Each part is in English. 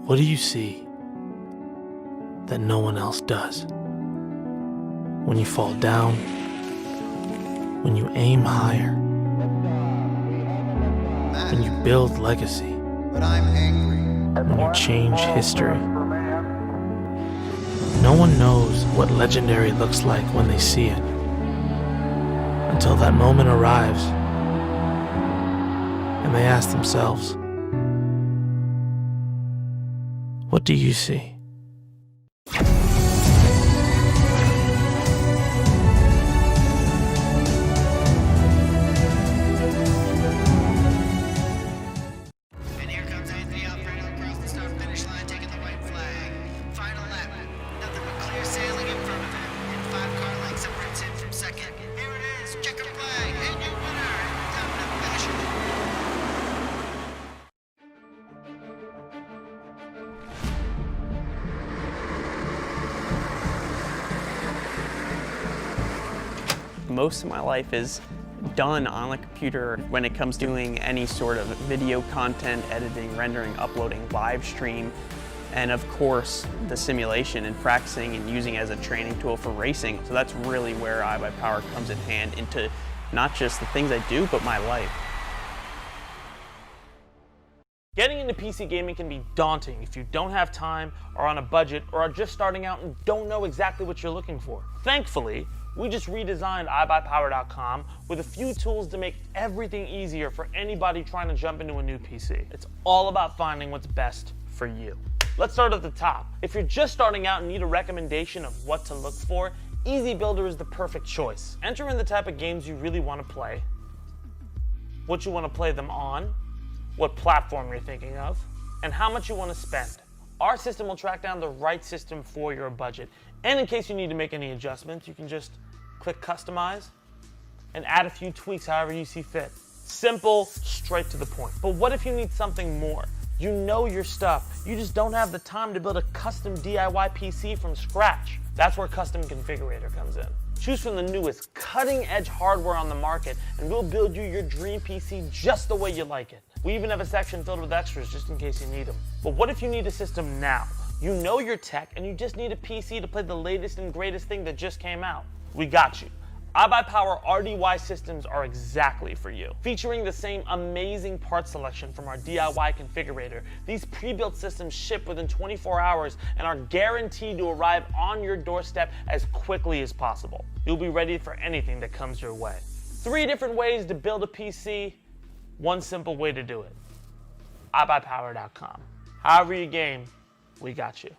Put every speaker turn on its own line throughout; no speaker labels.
What do you see that no one else does? When you fall down, when you aim higher, when you build legacy,
but I'm angry.
when you change history. No one knows what legendary looks like when they see it, until that moment arrives and they ask themselves, what do you see?
Most of my life is done on the computer when it comes to doing any sort of video content, editing, rendering, uploading, live stream, and of course the simulation and practicing and using it as a training tool for racing. So that's really where iBuyPower comes in hand into not just the things I do, but my life.
Getting into PC gaming can be daunting if you don't have time, are on a budget, or are just starting out and don't know exactly what you're looking for. Thankfully, we just redesigned iBuyPower.com with a few tools to make everything easier for anybody trying to jump into a new PC. It's all about finding what's best for you. Let's start at the top. If you're just starting out and need a recommendation of what to look for, Easy Builder is the perfect choice. Enter in the type of games you really want to play, what you want to play them on, what platform you're thinking of, and how much you want to spend. Our system will track down the right system for your budget. And in case you need to make any adjustments, you can just click Customize and add a few tweaks however you see fit. Simple, straight to the point. But what if you need something more? You know your stuff. You just don't have the time to build a custom DIY PC from scratch. That's where Custom Configurator comes in. Choose from the newest cutting-edge hardware on the market, and we'll build you your dream PC just the way you like it. We even have a section filled with extras just in case you need them. But what if you need a system now? You know your tech, and you just need a PC to play the latest and greatest thing that just came out. We got you. iBuyPower RDY systems are exactly for you. Featuring the same amazing part selection from our DIY configurator, these pre-built systems ship within 24 hours and are guaranteed to arrive on your doorstep as quickly as possible. You'll be ready for anything that comes your way. 3 different ways to build a PC, one simple way to do it. iBuyPower.com. However you game, we got you.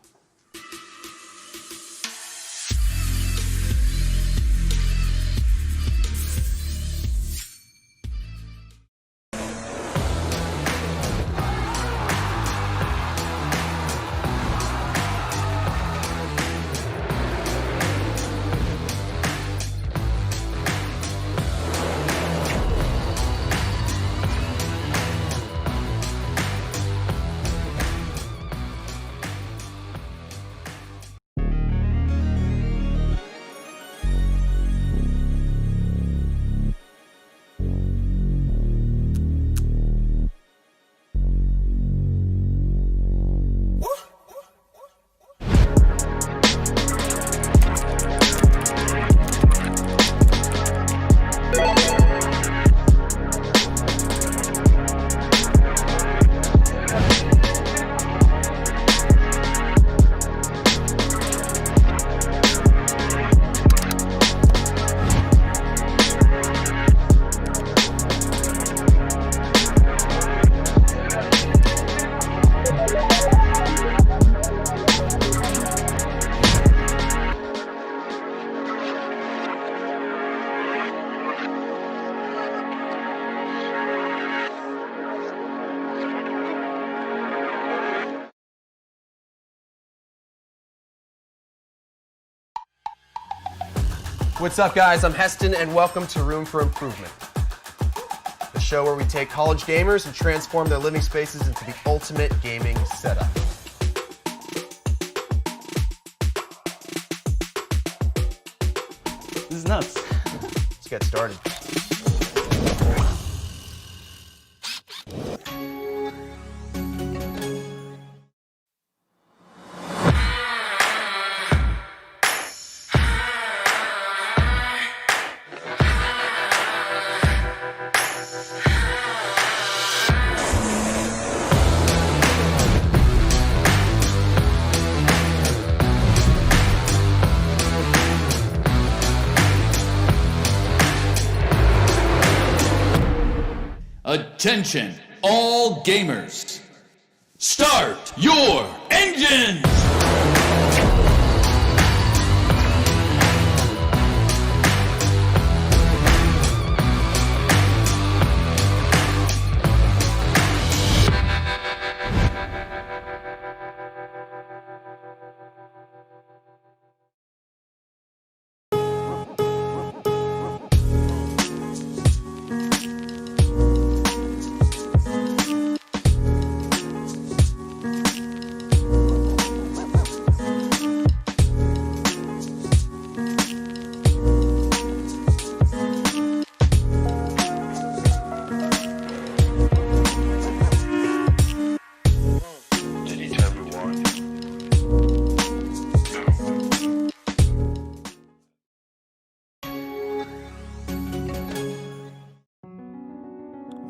What's up, guys? I'm Heston, and welcome to Room for Improvement, the show where we take college gamers and transform their living spaces into the ultimate gaming setup.
This is nuts.
Let's get started.
Attention, all gamers. Start your engines!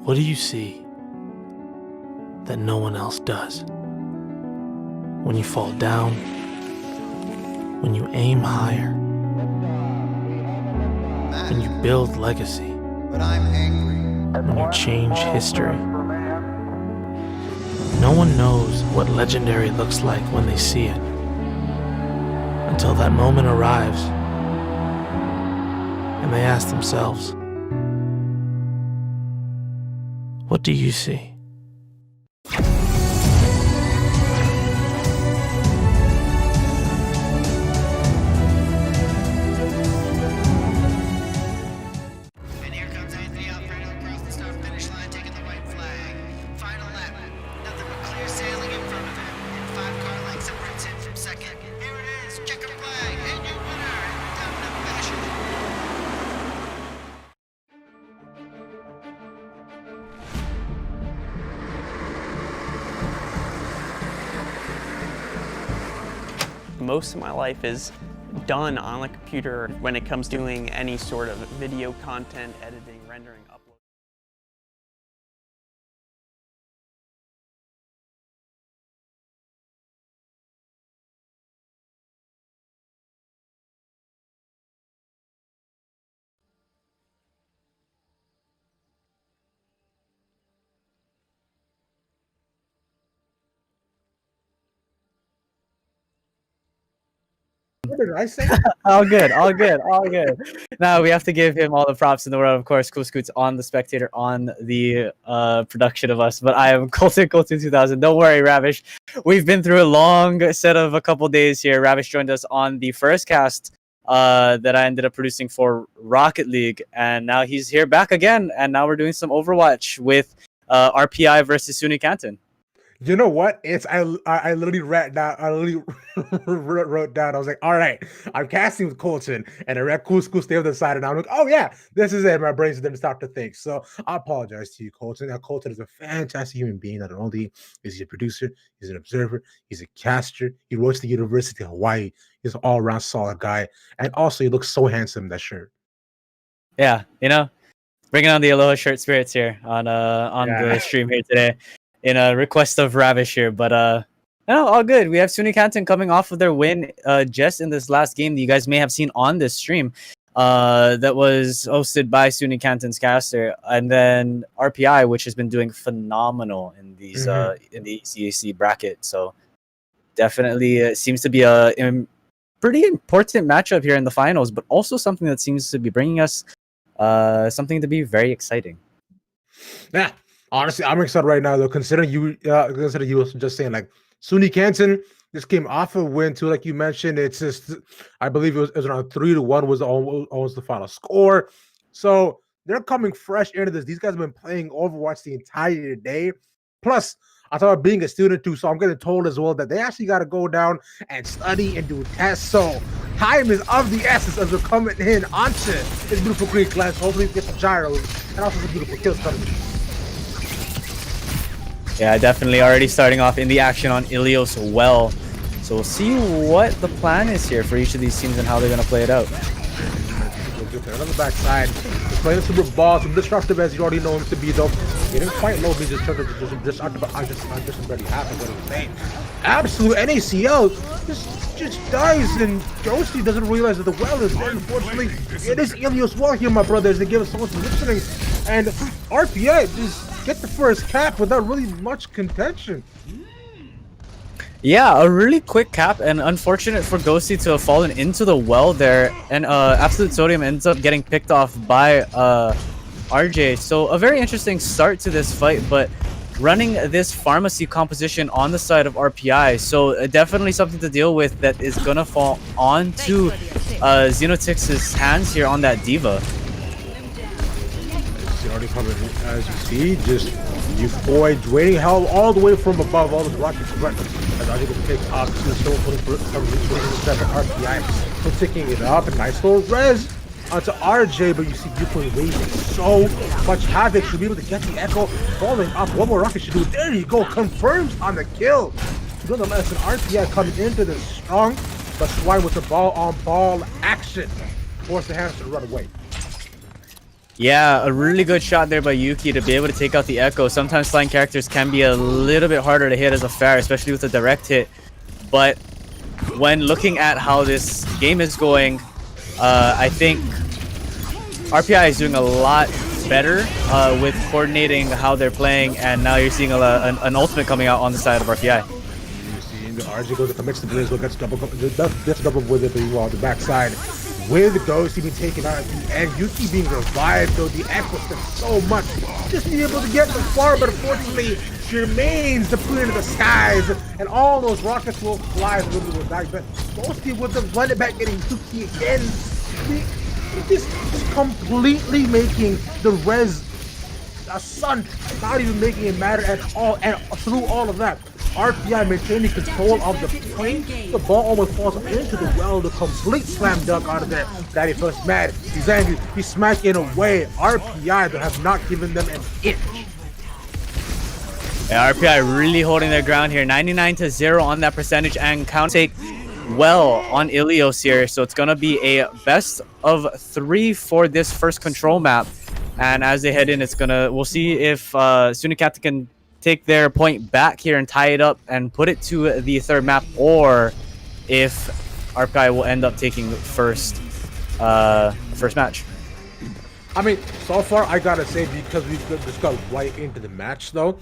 What do you see that no one else does? When you fall down, when you aim higher, when you build legacy,
But I'm angry.
when you change history. No one knows what legendary looks like when they see it, until that moment arrives and they ask themselves, what do you see?
And here comes Anthony Alfredo across the start-finish line, taking the white flag. Final lap. Nothing but clear sailing in front of him. And 5 car lengths separates him from second. Here it is, checker flag, and your winner in dominant fashion.
Most of my life is done on a computer when it comes to doing any sort of video content, editing, rendering, uploading.
What did I say?
All good, all good, all good. Now we have to give him all the props in the world. Of course, Cool Scoots on the Spectator on the production of us. But I am Colton 2000. Don't worry, Ravish. We've been through a long set of a couple days here. Ravish joined us on the first cast that I ended up producing for Rocket League, and now he's here back again. And now we're doing some Overwatch with RPI versus SUNY Canton.
You know what? I literally wrote down. I literally wrote down. I was like, all right, I'm casting with Colton, and I read Cool School stay on the side, and I'm like, oh yeah, this is it. My brain's didn't start to think. So I apologize to you, Colton. Now, Colton is a fantastic human being. Not only is he a producer, he's an observer, he's a caster. He works at the University of Hawaii. He's an all-around solid guy, and also he looks so handsome in that shirt.
Yeah, you know, bringing on the Aloha shirt spirits here on the stream here today. In a request of Ravish here, but no, all good. We have SUNY Canton coming off of their win just in this last game that you guys may have seen on this stream that was hosted by SUNY Canton's caster, and then RPI, which has been doing phenomenal in these in the ECAC bracket. So definitely seems to be a pretty important matchup here in the finals, but also something that seems to be bringing us something to be very exciting.
Yeah. Honestly, I'm excited right now, though, considering you was just saying, like, SUNY Canton just came off a win, too, like you mentioned. It's just, I believe it was around 3-1 was almost the final score. So they're coming fresh into this. These guys have been playing Overwatch the entire day. Plus, I thought about being a student, too, so I'm getting told as well that they actually got to go down and study and do tests. So time is of the essence as we're coming in onto this beautiful green class. Hopefully, get some gyros and also some beautiful kills coming.
Yeah, definitely already starting off in the action on Ilios well. So we'll see what the plan is here for each of these teams and how they're going to play it out.
On the backside, he's playing super ball, some disruptive as you already know him to be, though. Getting quite low, but just already happened what he was saying. Absolute NACL just dies, and Josie doesn't realize that the well is there. Unfortunately, it is Ilios well here, my brothers. They give us so much listening, and RPI just get the first cap without really much contention.
Yeah, a really quick cap, and unfortunate for Ghosty to have fallen into the well there, and Absolute Sodium ends up getting picked off by RJ. So a very interesting start to this fight, but running this pharmacy composition on the side of RPI, so definitely something to deal with that is gonna fall onto Xenotix's hands here on that Diva.
It's already coming, as you see, just Euphoric draining hell all the way from above, all the rockets as I think it takes off to the stone for some reason, RPI for ticking it up. A nice little res onto RJ, but you see Euphoric raising so much havoc to be able to get the echo, falling off. One more rocket should do it. There you go, confirms on the kill. Nonetheless, an RPI coming into this strong, but Swine with the ball on ball action forced the hands to run away.
Yeah, a really good shot there by Yuki to be able to take out the echo. Sometimes flying characters can be a little bit harder to hit as a fair, especially with a direct hit. But when looking at how this game is going, I think RPI is doing a lot better with coordinating how they're playing, and now you're seeing an ultimate coming out on the side of RPI.
You see the RJ goes to commit the Blizzle, gets double with it on the backside. With Ghost even taken out at the end, Yuki being revived, though the echo does so much just to be able to get the far, but unfortunately she remains depleted in the skies, and all those rockets will fly with the back. But Ghosty with the run it back, getting Yuki again. Just completely making the res a sun, not even making it matter at all. And through all of that, RPI maintaining control of the point. The ball almost falls into the well. The complete slam dunk out of there. Daddy first mad. He's angry. He's smacking away. RPI that have not given them an inch.
Yeah, RPI really holding their ground here. 99-0 on that percentage, and count take well on Ilios here. So it's gonna be a best of 3 for this first control map. And as they head in, we'll see if SUNY Canton can take their point back here and tie it up and put it to the third map, or if RPI will end up taking first match.
I mean, so far I gotta say, because we just got right into the match though,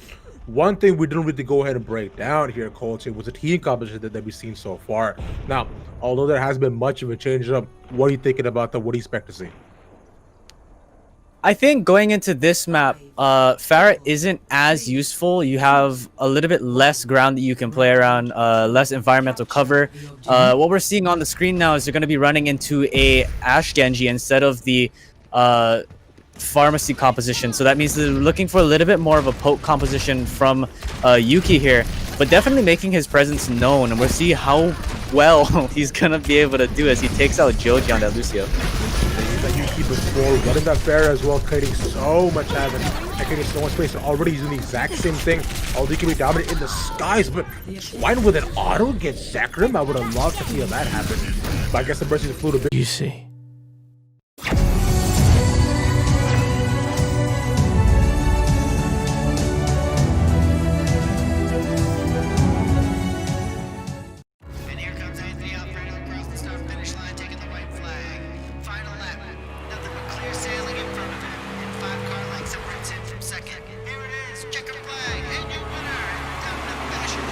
one thing we didn't really go ahead and break down here, Colton, was the team composition that we've seen so far. Now, although there has been much of a change up, what are you thinking about that? What do you expect to see?
I think going into this map, Farah isn't as useful. You have a little bit less ground that you can play around, less environmental cover. What we're seeing on the screen now is they're going to be running into a Ash Genji instead of the pharmacy composition. So that means they're looking for a little bit more of a poke composition from Yuki here, but definitely making his presence known. And we'll see how well he's going to be able to do as he takes out Joji on that Lucio.
Yuki before running that fair as well, creating so much havoc and creating so much space, and already using the exact same thing. Although he can be dominant in the skies, but Swine with an auto gets Zakrim. I would have loved to see how that happen. But I guess the British flew a bit.
You see.
And here comes Anthony Alfredo across the start finish line, taking the white flag. Final lap. Nothing but clear sailing in front of him. And 5 car lengths separates him from second. Here it is. Checker flag. And your winner in dominant fashion.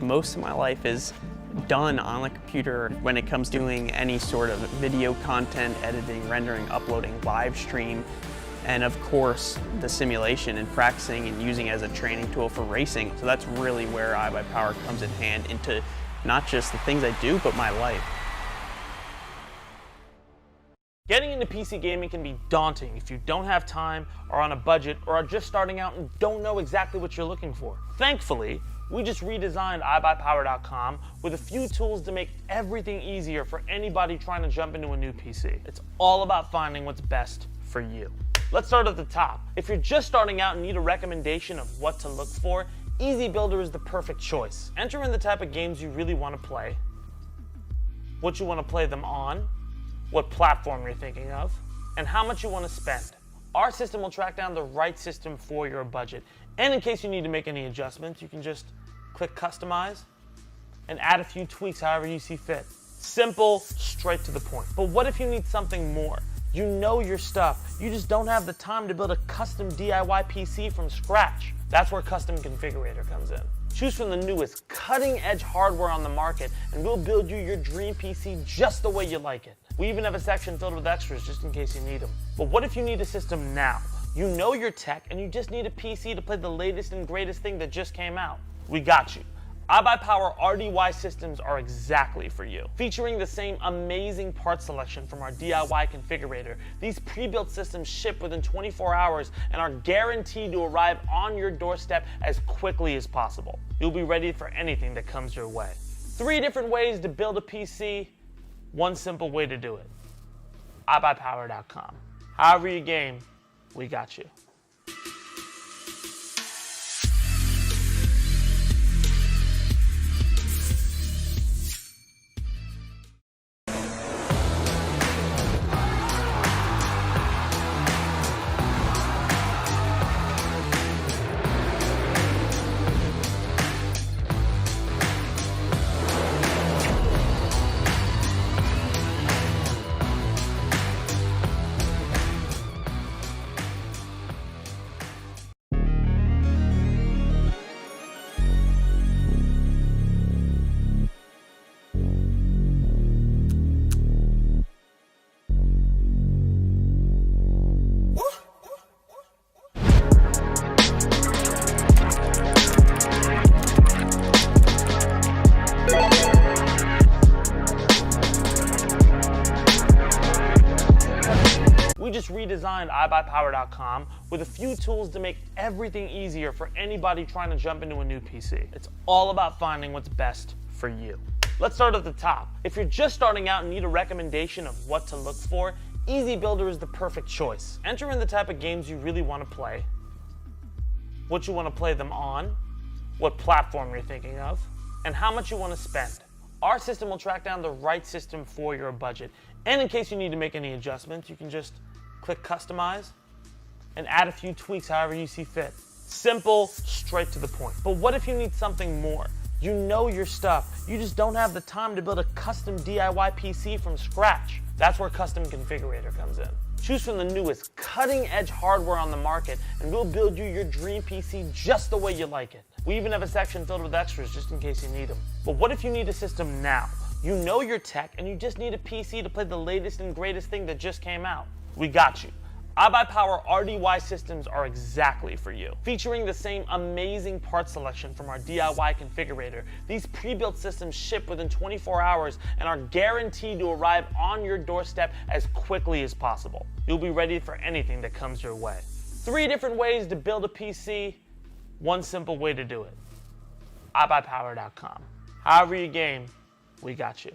Most of my life is done on the computer when it comes to doing any sort of video content, editing, rendering, uploading, live stream, and of course the simulation and practicing and using it as a training tool for racing. So that's really where iBuyPower comes in hand into not just the things I do, but my life.
Getting into PC gaming can be daunting if you don't have time, are on a budget, or are just starting out and don't know exactly what you're looking for. Thankfully, we just redesigned iBuyPower.com with a few tools to make everything easier for anybody trying to jump into a new PC. It's all about finding what's best for you. Let's start at the top. If you're just starting out and need a recommendation of what to look for, Easy Builder is the perfect choice. Enter in the type of games you really want to play, what you want to play them on, what platform you're thinking of, and how much you want to spend. Our system will track down the right system for your budget. And in case you need to make any adjustments, you can just click Customize and add a few tweaks however you see fit. Simple, straight to the point. But what if you need something more? You know your stuff, you just don't have the time to build a custom DIY PC from scratch. That's where Custom Configurator comes in. Choose from the newest cutting-edge hardware on the market, and we'll build you your dream PC just the way you like it. We even have a section filled with extras just in case you need them. But what if you need a system now? You know your tech, and you just need a PC to play the latest and greatest thing that just came out. We got you. iBuyPower RDY systems are exactly for you. Featuring the same amazing part selection from our DIY configurator, these pre-built systems ship within 24 hours and are guaranteed to arrive on your doorstep as quickly as possible. You'll be ready for anything that comes your way. 3 different ways to build a PC, one simple way to do it. iBuyPower.com. However you game, we got you. We just redesigned iBuyPower.com with a few tools to make everything easier for anybody trying to jump into a new PC. It's all about finding what's best for you. Let's start at the top. If you're just starting out and need a recommendation of what to look for, Easy Builder is the perfect choice. Enter in the type of games you really want to play, what you want to play them on, what platform you're thinking of, and how much you want to spend. Our system will track down the right system for your budget. And in case you need to make any adjustments, you can just click Customize and add a few tweaks however you see fit. Simple, straight to the point. But what if you need something more? You know your stuff, you just don't have the time to build a custom DIY PC from scratch. That's where Custom Configurator comes in. Choose from the newest cutting-edge hardware on the market, and we'll build you your dream PC just the way you like it. We even have a section filled with extras just in case you need them. But what if you need a system now? You know your tech, and you just need a PC to play the latest and greatest thing that just came out. We got you. iBuyPower RDY systems are exactly for you. Featuring the same amazing part selection from our DIY configurator, these pre-built systems ship within 24 hours and are guaranteed to arrive on your doorstep as quickly as possible. You'll be ready for anything that comes your way. 3 different ways to build a PC, one simple way to do it. iBuyPower.com. However you game, we got you.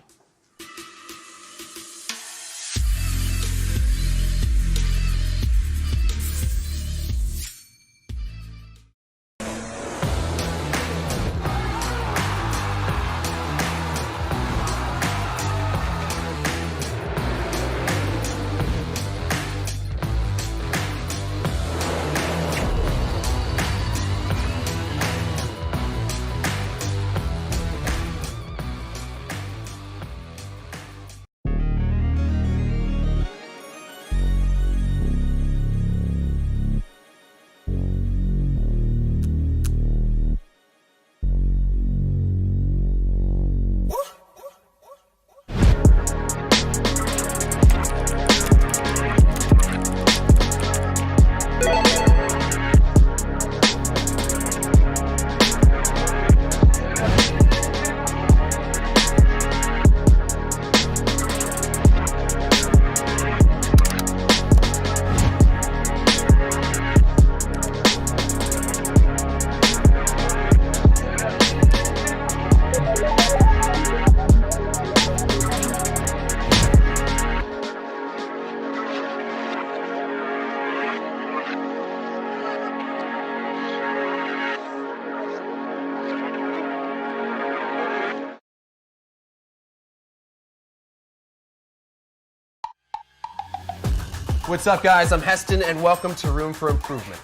What's up, guys? I'm Heston, and welcome to Room for Improvement,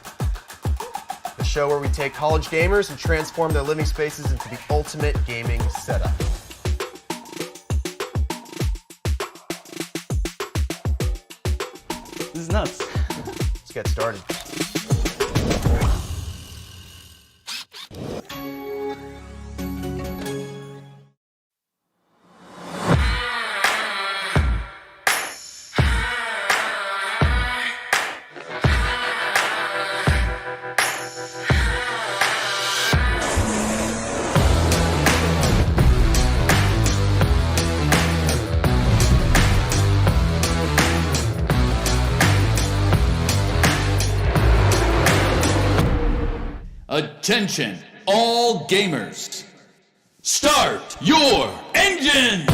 the show where we take college gamers and transform their living spaces into the ultimate gaming setup.
This is nuts.
Let's get started.
Attention, all gamers. Start your engines!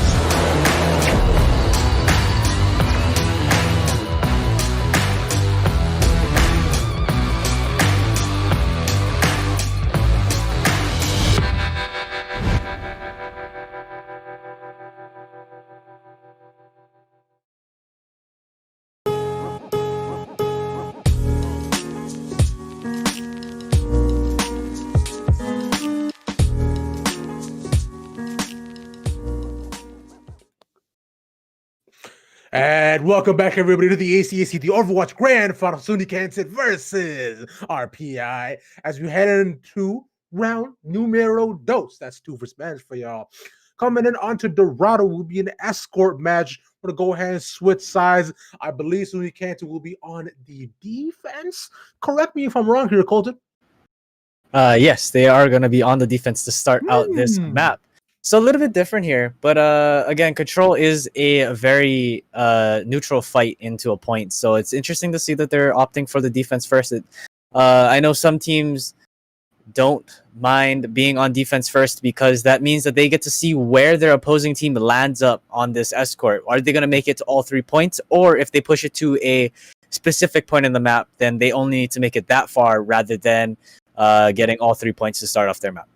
And welcome back, everybody, to the ECAC, the Overwatch Grand Final, SUNY Canton versus RPI, as we head into round numero dos. That's 2 for Spanish for y'all. Coming in onto Dorado will be an escort match. We're going to go ahead and switch sides. I believe SUNY Canton will be on the defense. Correct me if I'm wrong here, Colton.
Yes, they are going to be on the defense to start out this map. So a little bit different here, but again, Control is a very neutral fight into a point. So it's interesting to see that they're opting for the defense first. I know some teams don't mind being on defense first because that means that they get to see where their opposing team lands up on this escort. Are they going to make it to all 3 points? Or if they push it to a specific point in the map, then they only need to make it that far rather than getting all 3 points to start off their map.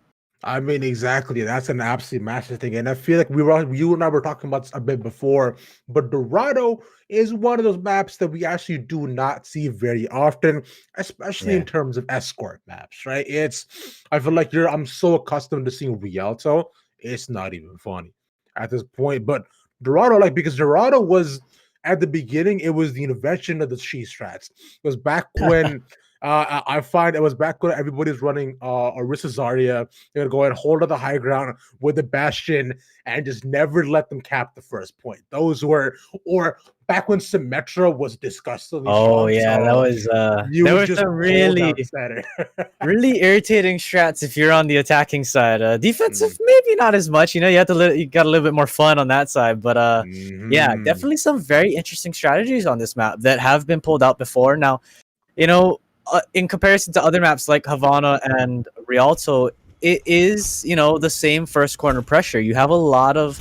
I mean, exactly. That's an absolute massive thing. And I feel like you and I were talking about this a bit before, but Dorado is one of those maps that we actually do not see very often, especially in terms of escort maps, right? I feel like I'm so accustomed to seeing Rialto, it's not even funny at this point. But Dorado, because Dorado was, at the beginning, it was the invention of the she strats. It was back when... I find it was back when everybody's running Orisa Zarya. They're going to go ahead and hold on the high ground with the Bastion and just never let them cap the first point. Those were, or back when Symmetra was disgustingly strong.
Yeah, that was there were some really really irritating strats if you're on the attacking side. Defensive, maybe not as much. You got a little bit more fun on that side, but yeah, definitely some very interesting strategies on this map that have been pulled out before. Now, in comparison to other maps like Havana and Rialto, it is, the same first corner pressure. You have a lot of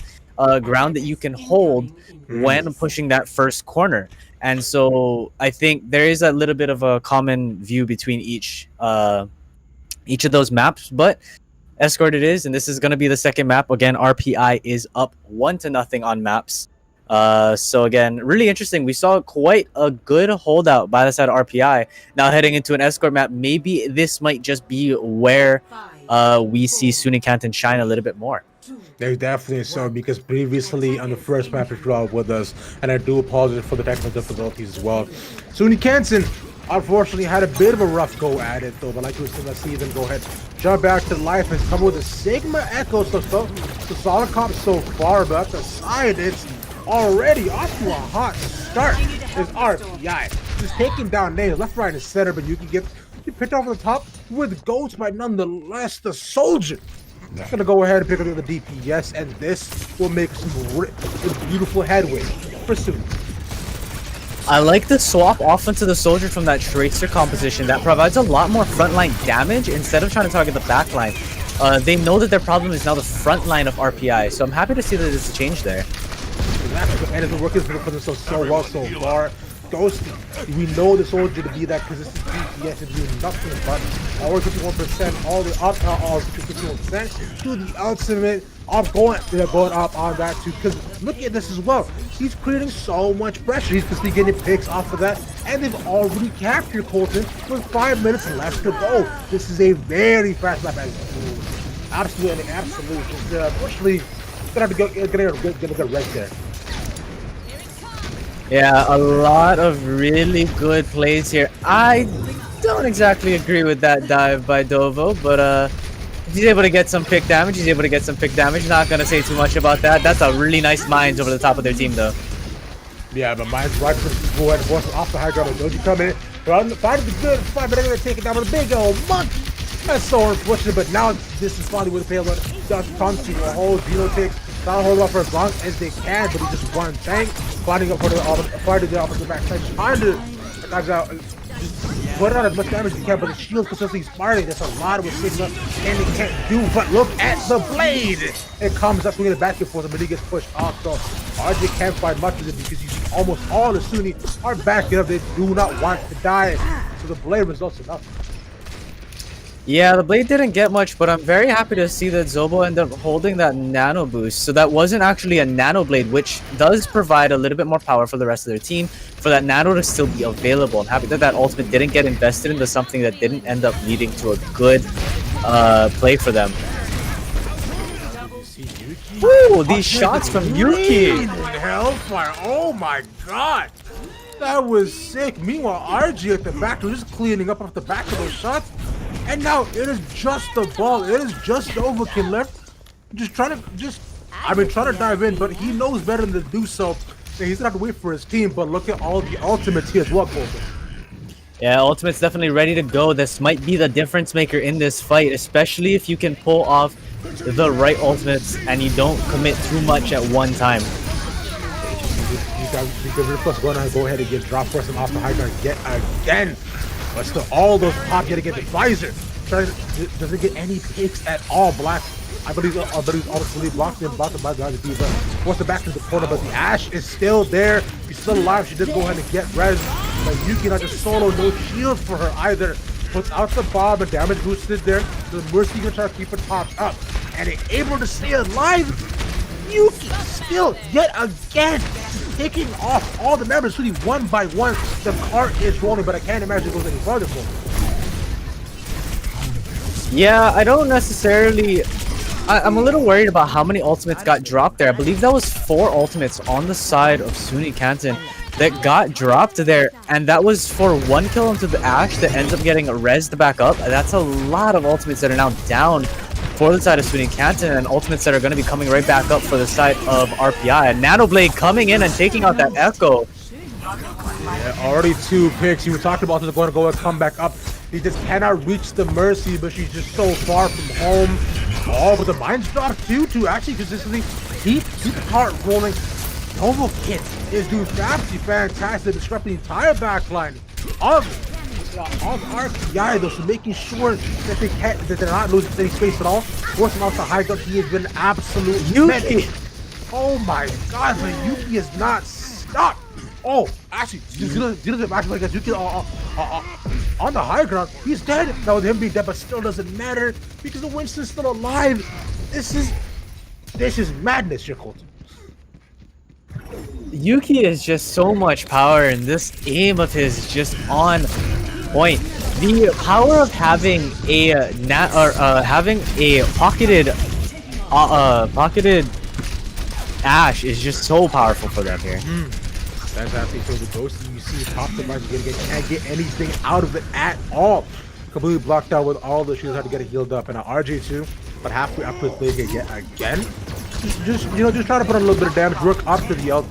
ground that you can hold when pushing that first corner. And so I think there is a little bit of a common view between each of those maps, but Escort it is, and this is going to be the second map. Again, RPI is up 1-0 on maps. So again, really interesting. We saw quite a good holdout by the side of RPI. Now heading into an escort map, maybe this might just be where we see SUNY Canton shine a little bit more.
They definitely so, because previously on the first map it was with us, and I do apologize for the technical difficulties as well. SUNY Canton unfortunately had a bit of a rough go at it though, but like we were going to see them go ahead, jump back to life and come with a Sigma Echo. So solid comp so far, but at the side it's already off to a hot start. Is RPI just taking down names left, right, and center, but you picked off the top with goats, but nonetheless the soldier gonna go ahead and pick up the DPS, and this will make some beautiful headway for SUNY.
I like the swap off into the soldier from that Tracer composition. That provides a lot more frontline damage instead of trying to target the backline. They know that their problem is now the front line of RPI, so I'm happy to see that there's a change there.
And it's been working for themselves so well so far. Ghosty. We know the soldier to be that consistent DPS to do nothing but all 51%, all the up, all 51% to the ultimate. I'm going up on that too, because look at this as well. He's creating so much pressure. He's just getting picks off of that, and they've already captured Colton with 5 minutes left to go. This is a very fast map. Absolutely, absolutely. Unfortunately, gonna have to get right there.
Yeah, a lot of really good plays here. I don't exactly agree with that dive by Dovo, but if he's able to get some pick damage, he's able to get some pick damage. Not gonna say too much about that. That's a really nice mines over the top of their team, though.
Yeah, but mine's right for go ahead and force off the high ground. Don't you come in? Fighting the good fight, but they're gonna take it down with a big old monkey. That's so unfortunate, but now this is finally where the payload does come to a whole Geno takes. Trying to hold off for as long as they can, but he just one tank, fighting up for the opposite backside, trying to put out as much damage as he can, but the shield consistently smarting. There's a lot of sitting up, and they can't do. But look at the blade! It comes up swinging the basket for him, but he gets pushed off. So RJ can't find much of it because you see almost all the SUNY are backing up. They do not want to die, so the blade results in nothing.
Yeah, the blade didn't get much, but I'm very happy to see that Zobo ended up holding that nano boost. So that wasn't actually a nano blade, which does provide a little bit more power for the rest of their team, for that nano to still be available. I'm happy that that ultimate didn't get invested into something that didn't end up leading to a good play for them. Ooh, these shots from Yuki!
Hellfire, oh my god! That was sick. Meanwhile, RG at the back was just cleaning up off the back of those shots. And now it is just the ball. It is just Overkin left. Just trying to dive in, but he knows better than to do so. And he's gonna have to wait for his team. But look at all the ultimates here as well, Colton.
Yeah, Ultimate's definitely ready to go. This might be the difference maker in this fight, especially if you can pull off the right ultimates and you don't commit too much at one time.
You can go ahead and get drop force him off the high ground yet again. But still, all those pop yet again. The visor doesn't get any picks at all. Black, I believe obviously blocked him by the D, but forced him back into the corner. But the Ash is still there. She's still alive. She did go ahead and get res. But Yuki not just solo, no shield for her either. Puts out the bomb, and damage boosted there. The Mercy gonna try to keep it popped up, and it able to stay alive. Yuki still yet again taking off all the members really one by one. The cart is rolling, but I can't imagine it goes any farther for him.
Yeah, I don't necessarily... I'm a little worried about how many ultimates got dropped there. I believe that was 4 ultimates on the side of SUNY Canton that got dropped there, and that was for 1 kill into the Ash that ends up getting rezzed back up. That's a lot of ultimates that are now down for the side of SUNY Canton, and ultimates that are going to be coming right back up for the side of RPI. And Nanoblade coming in and taking out that Echo.
Yeah, already 2 picks. You were talking about this going to go and come back up. He just cannot reach the Mercy, but she's just so far from home. Oh, but the mines dropped too, actually consistently keep the cart rolling. Novo Kid is doing absolutely fantastic, disrupting the entire backline of RPI, though, so making sure that they're not losing any space at all. Forcing off the high ground, he has been absolute Yuki. Oh my god, man, Yuki is not stopped. Oh, actually, didn't actually like Yuki on the high ground. He's dead. Now with him being dead, but still doesn't matter because the Winston's still alive. This is madness, your Colton.
Yuki is just so much power, and this aim of his is just on point. The power of having a having a pocketed Ash is just so powerful for them here.
Fantastic. So the ghost you see popped the mark again, can't get anything out of it at all. Completely blocked out with all the shields, had to get it healed up. And an RJ too, but halfway up with Big again. Just trying to put on a little bit of damage, work up to the ult.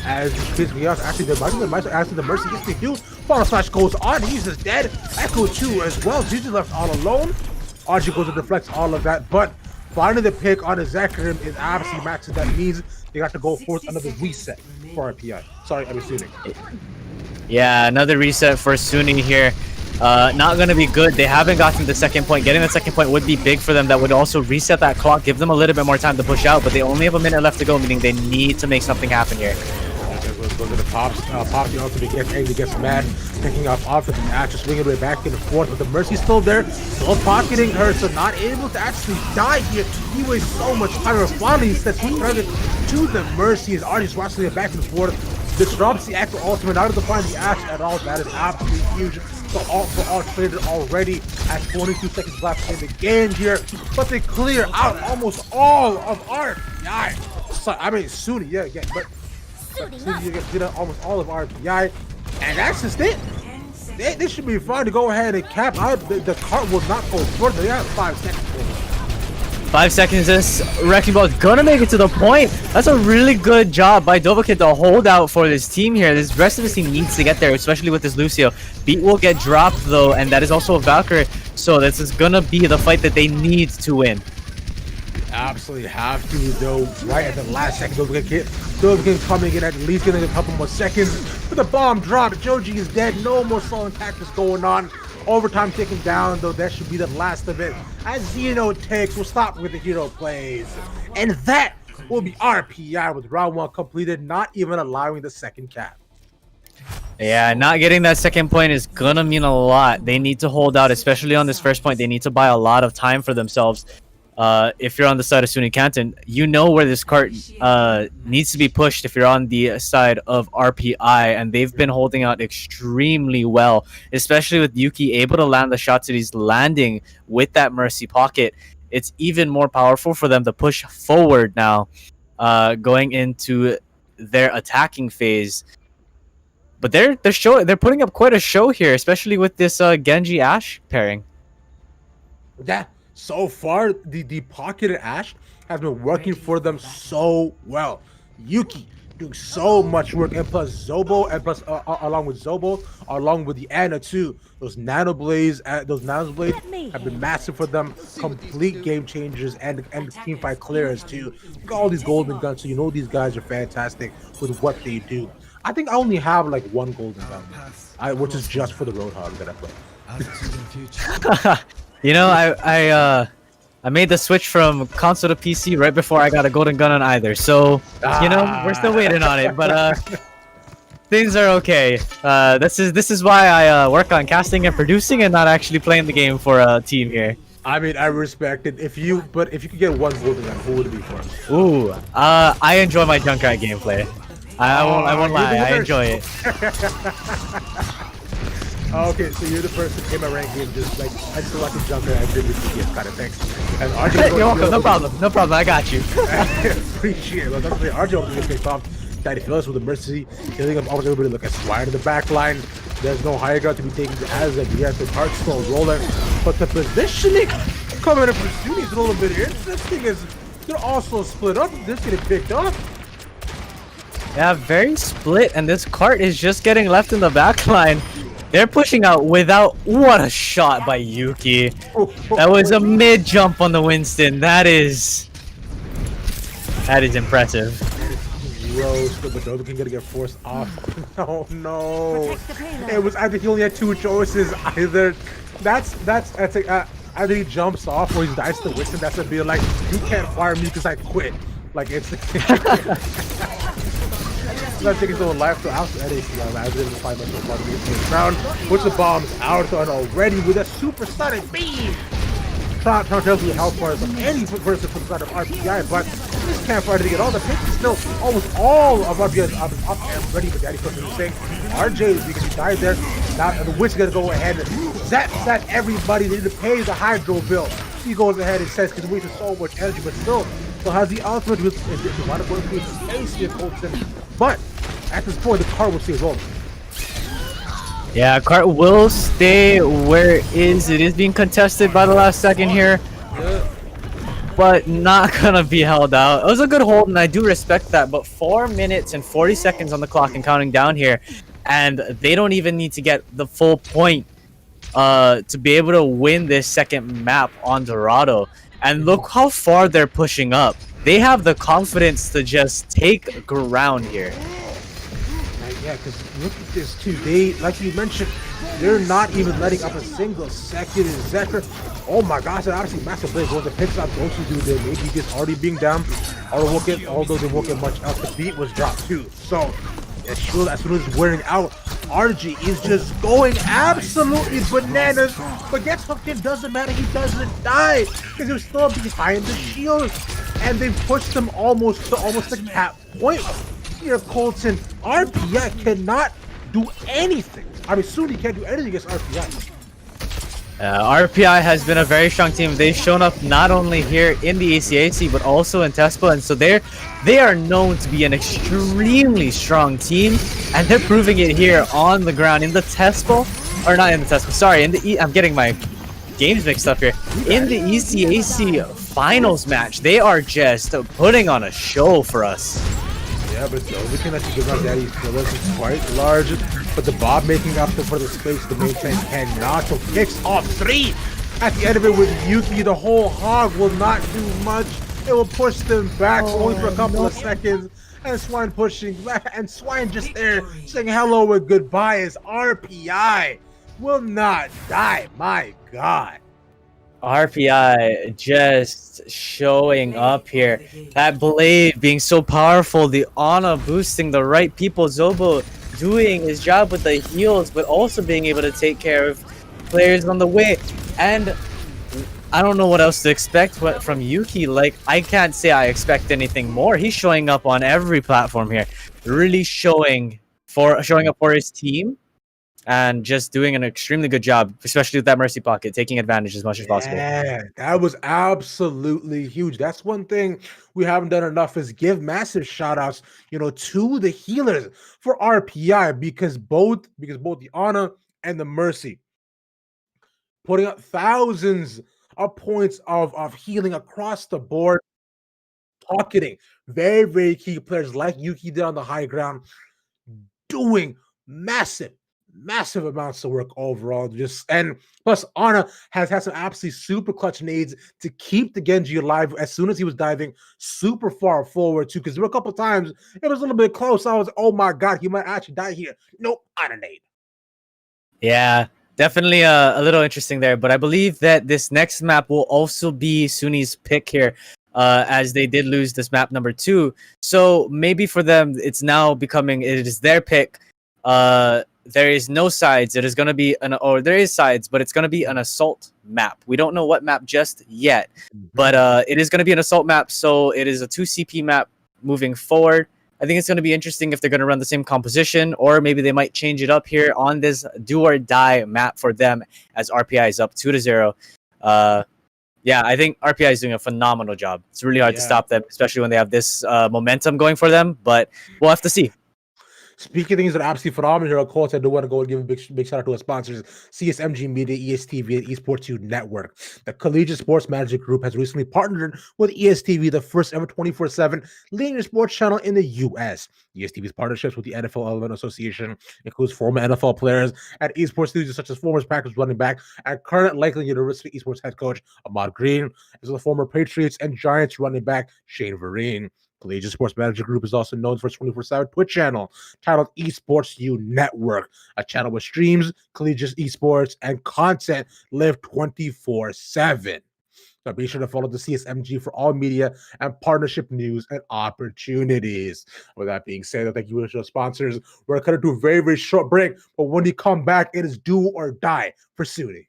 As this me out, actually the Mercy, yes they do. Follow slash goes on, he's just dead. Echo too as well, he's just left all alone. RJ goes and deflects all of that, but finding the pick on the Zachariam is absolutely maxing. That means they got to go forth another reset for RPI. Sorry, I'm assuming.
Yeah, another reset for SUNY here. Not going to be good. They haven't gotten the second point. Getting the second point would be big for them. That would also reset that clock, give them a little bit more time to push out, but they only have a minute left to go, meaning they need to make something happen here.
Goes to the pops. Pops the ultimate gets angry, gets mad, picking up off with the match, just swinging way back and forth. But the Mercy's still there, still pocketing her, so not able to actually die here. He wastes so much time. Finally, he sets one target to the Mercy. His Artie's wrestling it back and forth. Disrupts the Echo ultimate, not able to find the Ash at all. That is absolutely huge. So all traded already at 22 seconds left in the game here. But they clear out almost all of RPI. So, I mean, SUNY, yeah, but SUNY get almost all of RPI. And that's just it. They should be fine to go ahead and cap out. The cart will not go further. They have 5 seconds.
5 seconds, this Wrecking Ball is gonna make it to the point. That's a really good job by Dovakid to hold out for this team here. This rest of the team needs to get there, especially with this Lucio. Beat will get dropped though, and that is also a Valkyrie. So this is gonna be the fight that they need to win.
Absolutely have to though, right at the last second. Dovakid coming in at least getting a couple more seconds. But the bomb dropped, Joji is dead, no more Sullen Cactus going on. Overtime ticking down, though that should be the last of it. As Xeno takes, we'll stop with the hero plays. And that will be RPI with round 1 completed, not even allowing the second cap.
Yeah, not getting that second point is gonna mean a lot. They need to hold out, especially on this first point. They need to buy a lot of time for themselves. If you're on the side of SUNY Canton, you know where this cart needs to be pushed if you're on the side of RPI, and they've been holding out extremely well, especially with Yuki able to land the shots that he's landing with that Mercy pocket. It's even more powerful for them to push forward now, going into their attacking phase. But they're putting up quite a show here, especially with this Genji Ashe pairing.
Yeah. So far, the pocketed Ashe has been working for them so well. Yuki doing so much work, and plus Zobo, and plus along with Zobo, along with the Ana too. Those nano blades have been massive for them. Complete game changers and team fight clearers too. Look at all these golden guns, so you know these guys are fantastic with what they do. I think I only have like 1 golden gun, which is just for the Roadhog that I play.
You know, I made the switch from console to PC right before I got a golden gun on either. So, you know, we're still waiting on it, but things are okay. This is why I work on casting and producing and not actually playing the game for a team here.
I mean, I respect it. If you could get 1 golden gun, who would it be for?
Ooh, I enjoy my Junkrat gameplay. I won't lie, I enjoy it.
Okay, so you're the person in my rank game, just like I selected Junker and did with the gift kind of thing. And RJ,
you're welcome, no problem, I got you.
Appreciate it. Well, that's RJ opens this face off. Daddy Phyllis with the Mercy, healing up almost everybody. Look at Swire in the back line. There's no higher ground to be taken as of yet. The card still rolling, but the positioning coming up for SUNY is a little bit interesting. Is they're also split up. This getting picked up.
Yeah, very split, and this cart is just getting left in the back line. They're pushing out without... What a shot by Yuki. That was a mid jump on the Winston. That is impressive.
Gross, but Dovakid gonna get forced off. Oh no. It was, I think he only had 2 choices. Either either he jumps off or he dies to Winston. That's a be like, you can't fire me because I quit. Like it's I think it's on life, so out to NAC. I didn't find myself part of the round. Puts the bombs out on already with a supersonic beam. Trying to tell you how far from any person from the side of RPI, but this campfire to get all the picks is still almost all of RPI up and ready for Daddy Phyllis. Saying RJ, because he died there, now the Witch is gonna go ahead and zap everybody. They need to pay the hydro bill. He goes ahead and says, because he wasted so much energy, but still has the ultimate with a lot of work with space here, Colton. But at this point, the cart will stay rolling.
Yeah, cart will stay where it is. It is being contested by the last second here, but not gonna be held out. It was a good hold, and I do respect that. But 4 minutes and 40 seconds on the clock and counting down here, and they don't even need to get the full point to be able to win this second map on Dorado. And look how far they're pushing up. They have the confidence to just take ground here.
Yeah, because look at this too. They, like you mentioned, they're not even letting up a single second. Zephyr, oh my gosh, that obviously massive play goes to picks up those who do there. Maybe just already being down, or although they won't get much else. The beat was dropped too. So as soon as it's wearing out, RG is just going absolutely bananas. But guess what? It doesn't matter. He doesn't die because he's still behind the shield, and they've pushed him almost like at point. Here, Colton, RPI cannot do anything. I mean, SUNY can't do anything against RPI.
RPI has been a very strong team. They've shown up not only here in the ECAC but also in TESPA, and so they are known to be an extremely strong team, and they're proving it here on the ground in the TESPA, or not in the TESPA. Sorry, I'm getting my games mixed up here. In the ECAC finals match, they are just putting on a show for us.
Yeah, but the only thing that you give out Daddy's Phillips is quite large, but the Bob making up for the space the main tank cannot. So kicks off 3 at the end of it with Yuki. The whole hog will not do much. It will push them back only for a couple of seconds. And Swine pushing back, and Swine just there saying hello and goodbye as RPI will not die. My God.
RPI just showing up here. That blade being so powerful, the Ana boosting the right people, Zobo doing his job with the heals, but also being able to take care of players on the way. And I don't know what else to expect from Yuki. Like, I can't say I expect anything more. He's showing up on every platform here, really showing up for his team. And just doing an extremely good job, especially with that Mercy Pocket, taking advantage as much as possible.
Yeah, that was absolutely huge. That's one thing we haven't done enough is give massive shout-outs, to the healers for RPI because both the Ana and the Mercy putting up thousands of points of healing across the board, pocketing very, very key players like Yuki did on the high ground, doing massive amounts of work overall. And plus Ana has had some absolutely super clutch nades to keep the Genji alive as soon as he was diving super far forward too, because there were a couple times it was a little bit close. I was, oh my God, he might actually die here. Nope, Ana nade.
Yeah, definitely a little interesting there, but I believe that this next map will also be SUNY's pick here, as they did lose this map number 2. So maybe for them it's now becoming, it is their pick. There is no sides. It is going to be there is sides, but it's going to be an assault map. We don't know what map just yet, but it is going to be an assault map. So it is a 2 CP map moving forward. I think it's going to be interesting if they're going to run the same composition, or maybe they might change it up here on this do or die map for them as RPI is up 2-0. Yeah, I think RPI is doing a phenomenal job. It's really hard to stop them, especially when they have this momentum going for them, but we'll have to see.
Speaking of things that are absolutely phenomenal here, of course, I do want to go and give a big shout out to our sponsors, CSMG Media, ESTV, and Esports Network. The Collegiate Sports Management Group has recently partnered with ESTV, the first ever 24/7 linear sports channel in the U.S. ESTV's partnerships with the NFL Alumni Association includes former NFL players at esports studios such as former Packers running back and current Lakeland University esports head coach Ahmad Green, as well as former Patriots and Giants running back Shane Vereen. Collegiate Sports Manager Group is also known for its 24/7 Twitch channel titled Esports Network, a channel with streams, collegiate esports, and content live 24/7. So be sure to follow the CSMG for all media and partnership news and opportunities. With that being said, thank you to our sponsors. We're going to do a very, very short break, but when we come back, it is do or die for SUNY.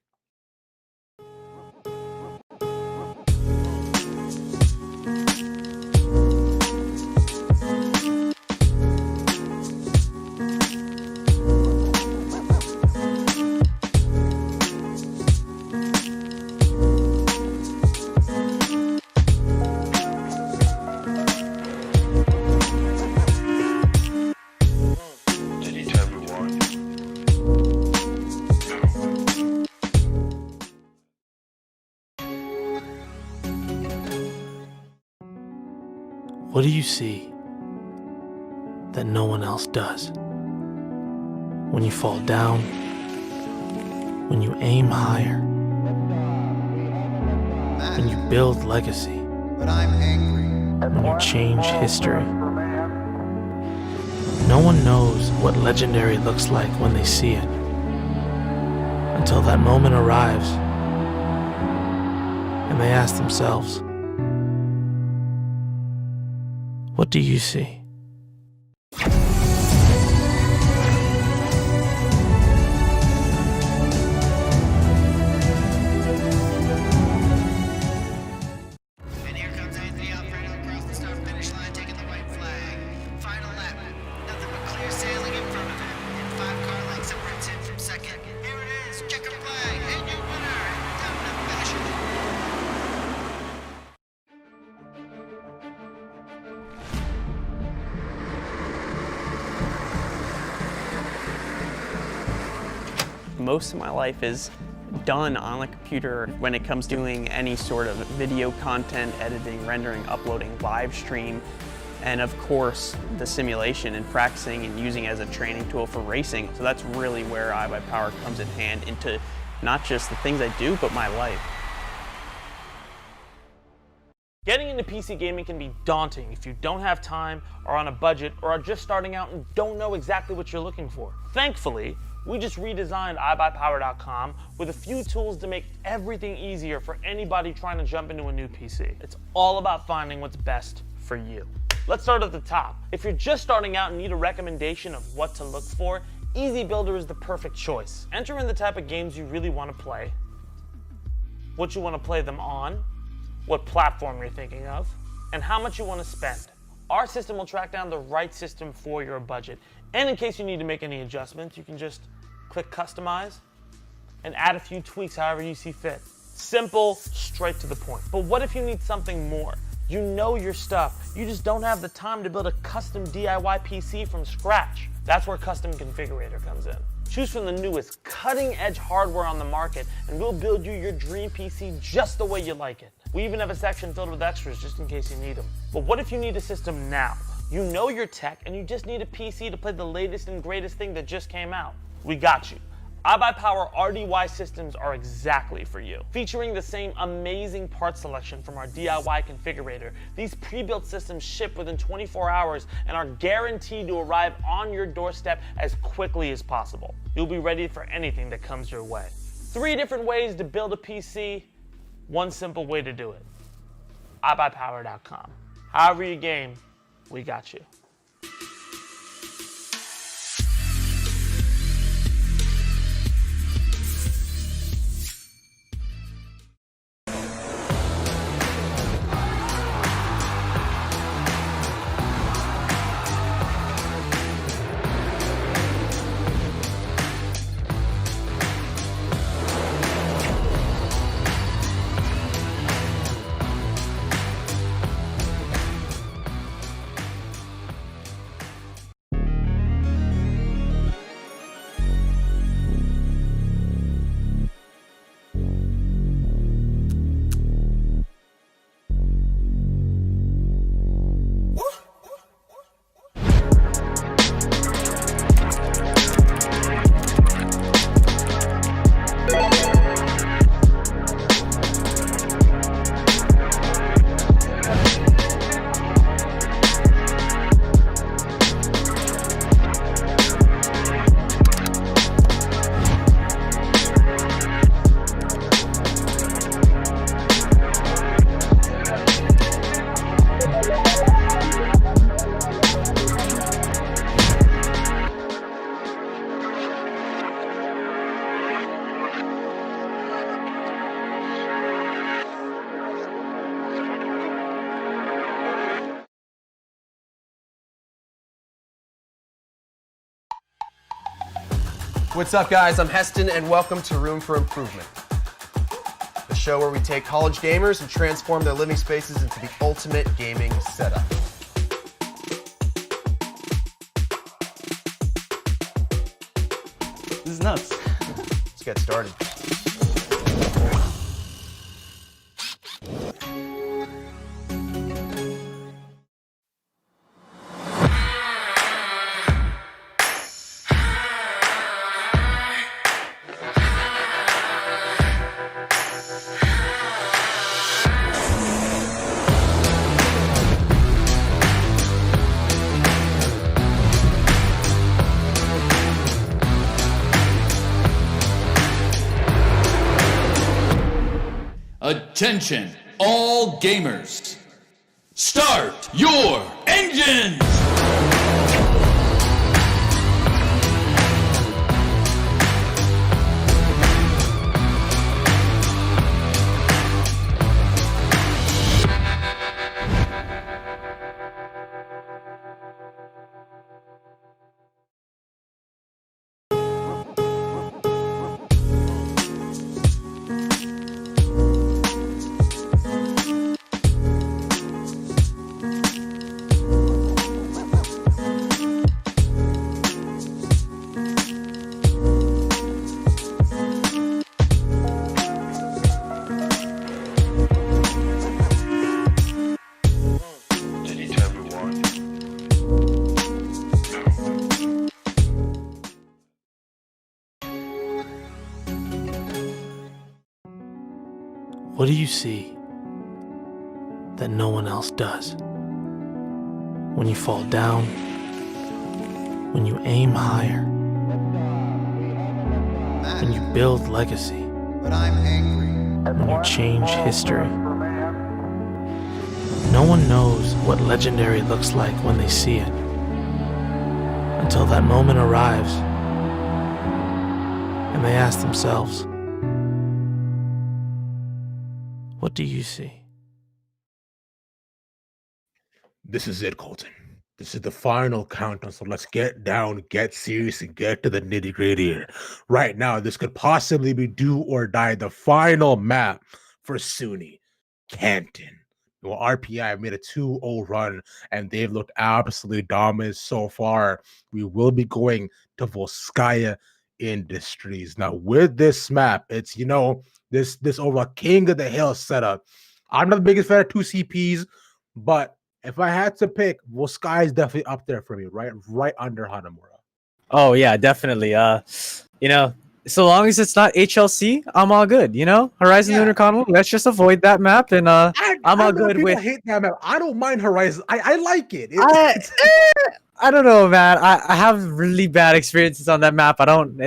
What do you see that no one else does? When you fall down, when you aim higher, when you build legacy,
But I'm angry.
when you change history. No one knows what legendary looks like when they see it, until that moment arrives and they ask themselves, what do you see?
Most of my life is done on the computer when it comes to doing any sort of video content, editing, rendering, uploading, live stream, and of course the simulation and practicing and using it as a training tool for racing. So that's really where iBuyPower comes in hand into not just the things I do, but my life.
Getting into PC gaming can be daunting if you don't have time, are on a budget, or are just starting out and don't know exactly what you're looking for. Thankfully, we just redesigned iBuyPower.com with a few tools to make everything easier for anybody trying to jump into a new PC. It's all about finding what's best for you. Let's start at the top. If you're just starting out and need a recommendation of what to look for, Easy Builder is the perfect choice. Enter in the type of games you really want to play, what you want to play them on, what platform you're thinking of, and how much you want to spend. Our system will track down the right system for your budget. And in case you need to make any adjustments, you can just click Customize and add a few tweaks however you see fit. Simple, straight to the point. But what if you need something more? You know your stuff. You just don't have the time to build a custom DIY PC from scratch. That's where Custom Configurator comes in. Choose from the newest cutting-edge hardware on the market, and we'll build you your dream PC just the way you like it. We even have a section filled with extras just in case you need them. But what if you need a system now? You know your tech, and you just need a PC to play the latest and greatest thing that just came out. We got you. iBuyPower RDY systems are exactly for you. Featuring the same amazing part selection from our DIY configurator, these pre-built systems ship within 24 hours and are guaranteed to arrive on your doorstep as quickly as possible. You'll be ready for anything that comes your way. 3 different ways to build a PC, one simple way to do it. iBuyPower.com. However you game, we got you.
What's up, guys? I'm Heston, and welcome to Room for Improvement, the show where we take college gamers and transform their living spaces into the ultimate gaming setup.
This is nuts.
Let's get started.
Attention, all gamers. Start your engines!
What do you see that no one else does? When you fall down, when you aim higher, when you build legacy,
But I'm angry.
when you change history. No one knows what legendary looks like when they see it, until that moment arrives and they ask themselves, what do you see?
This is it, Colton. This is the final countdown. So let's get down, get serious, and get to the nitty gritty here. Right now, this could possibly be do or die. The final map for SUNY, Canton. Well, RPI made a 2-0 run, and they've looked absolutely dominant so far. We will be going to Volskaya Industries. Now, with this map, it's, this over King of the Hill setup. I'm not the biggest fan of 2 CPs, but if I had to pick, Volskaya is definitely up there for me, right under Hanamura.
Oh yeah, definitely. So long as it's not HLC, I'm all good. Horizon Lunar Convo. Let's just avoid that map, and I'm all good with.
I hate that map. I don't mind Horizon. I like it.
I don't know, man. I have really bad experiences on that map. I don't.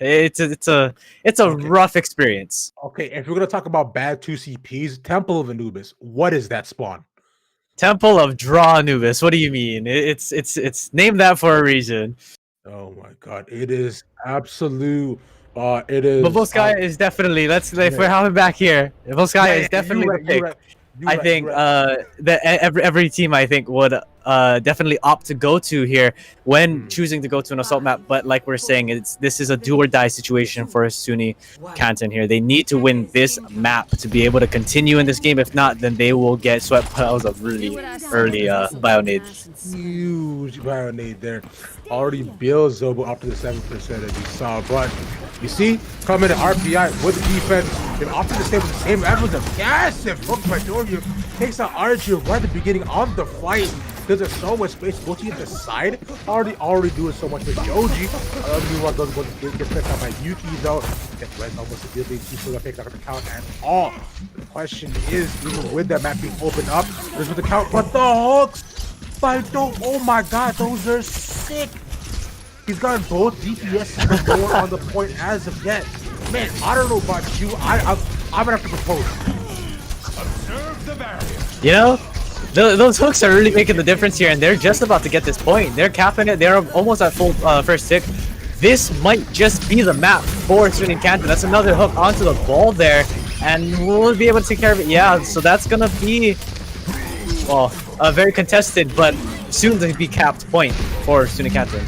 It's a rough experience.
Okay, if we're gonna talk about bad 2 CPs, Temple of Anubis. What is that spawn?
Temple of Draw Anubis. What do you mean? It's named that for a reason.
Oh my god, it is absolute. It is.
But Volskaya is definitely. If we're having back here, Volskaya is definitely the pick. I think that every team I think would definitely opt to go to here when choosing to go to an assault map. But like we're saying, this is a do or die situation for SUNY Canton here. They need to win this map to be able to continue in this game. If not, then they will get swept piles of really early Bionade.
Huge Bionade there. Already builds Zobo up to the 7% as you saw. But you see, coming to RPI with the defense, they often the same effort. A massive hook by Dorio takes out Archie right at the beginning of the fight. Because there's so much space going to the side. Already doing so much for Joji. Everyone doesn't go to get picked up by Yuki though. Gets Red almost immediately. He's still not picked up the count at all. The question is, even with that map being opened up, there's with the count, but the hooks by don't. Oh my god, those are sick. He's gotten both DPS and 4 on the point as of yet. Man, I don't know about you. I'm gonna have to propose.
Observe the barrier.
Those hooks are really making the difference here, and they're just about to get this point. They're capping it. They're almost at full first tick. This might just be the map for SUNY Canton. That's another hook onto the ball there, and we'll be able to take care of it. Yeah, so that's going to be, a very contested, but soon to be capped point for SUNY Canton.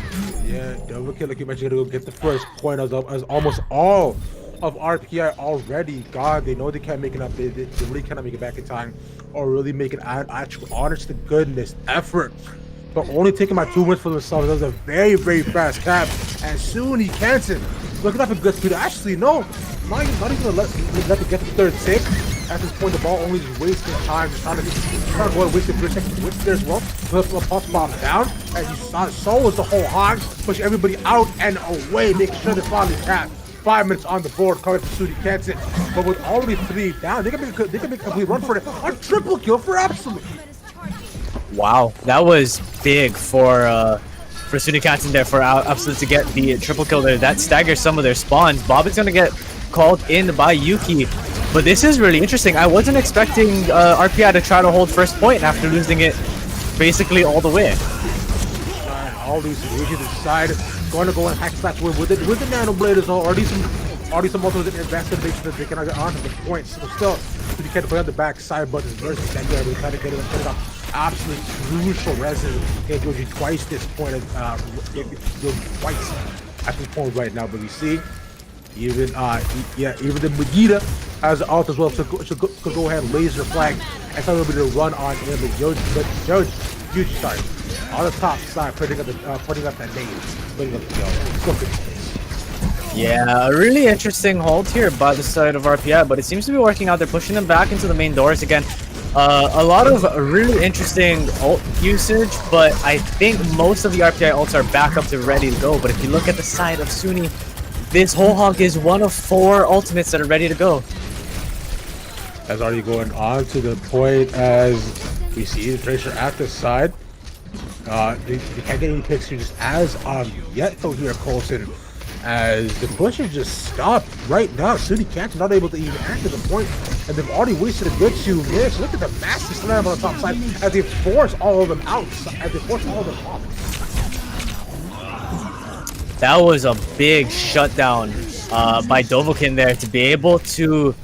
Yeah, double kill, like you mentioned, to get the first point as almost all of RPI already. God, they know they can't make it up. They really cannot make it back in time or really make an actual honest to goodness effort. But only taking my 2 wins for themselves. That was a very, very fast cap. And SUNY Canton looking up a good speed. Actually, no, not even gonna let them get to the 3rd tick. At this point, the ball only just wasting time, just trying to go and waste the 3 seconds with there as well. Flip a pulse bomb down, as you saw, so was the whole hog, push everybody out and away, making sure they finally tap. 5 minutes on the board, coming to SUNY Canton, but with already 3 down, they can make a complete run for it. A triple kill for Absolute.
Wow, that was big for SUNY Canton there, for Absolute to get the triple kill there. That staggers some of their spawns. Bob is gonna get called in by Yuki, but this is really interesting. I wasn't expecting RPI to try to hold first point after losing it basically all the way.
All these regions inside, going to go and hack slash win with the nano blade as well. Already some multiples that invested to make sure that they can get onto the points. So still, you can't play on the back side, but his versus that guy really trying to get it and up. Absolutely crucial resin. Can't go twice this point. Twice at this point right now, but we see even the Megiddo has an ult as well, so could go ahead and laser flag and tell everybody to run on in. But Joji, sorry, on the top side, putting up that name, putting up the kill.
Yeah, a really interesting hold here by the side of RPI, but it seems to be working out. They're pushing them back into the main doors again. A lot of really interesting ult usage, but I think most of the RPI ults are back up to ready to go. But if you look at the side of SUNY, this whole hog is one of 4 ultimates that are ready to go.
As already going on to the point as we see the pressure at the side. They can't get any picks here just as yet though here, Colton. As the pushes just stopped right now. SUNY Canton not able to even enter the point, and they've already wasted a good 2 minutes. Look at the massive slam on the top side as they force all of them out, as they force all of them off.
That was a big shutdown by Dovahkiin there to be able to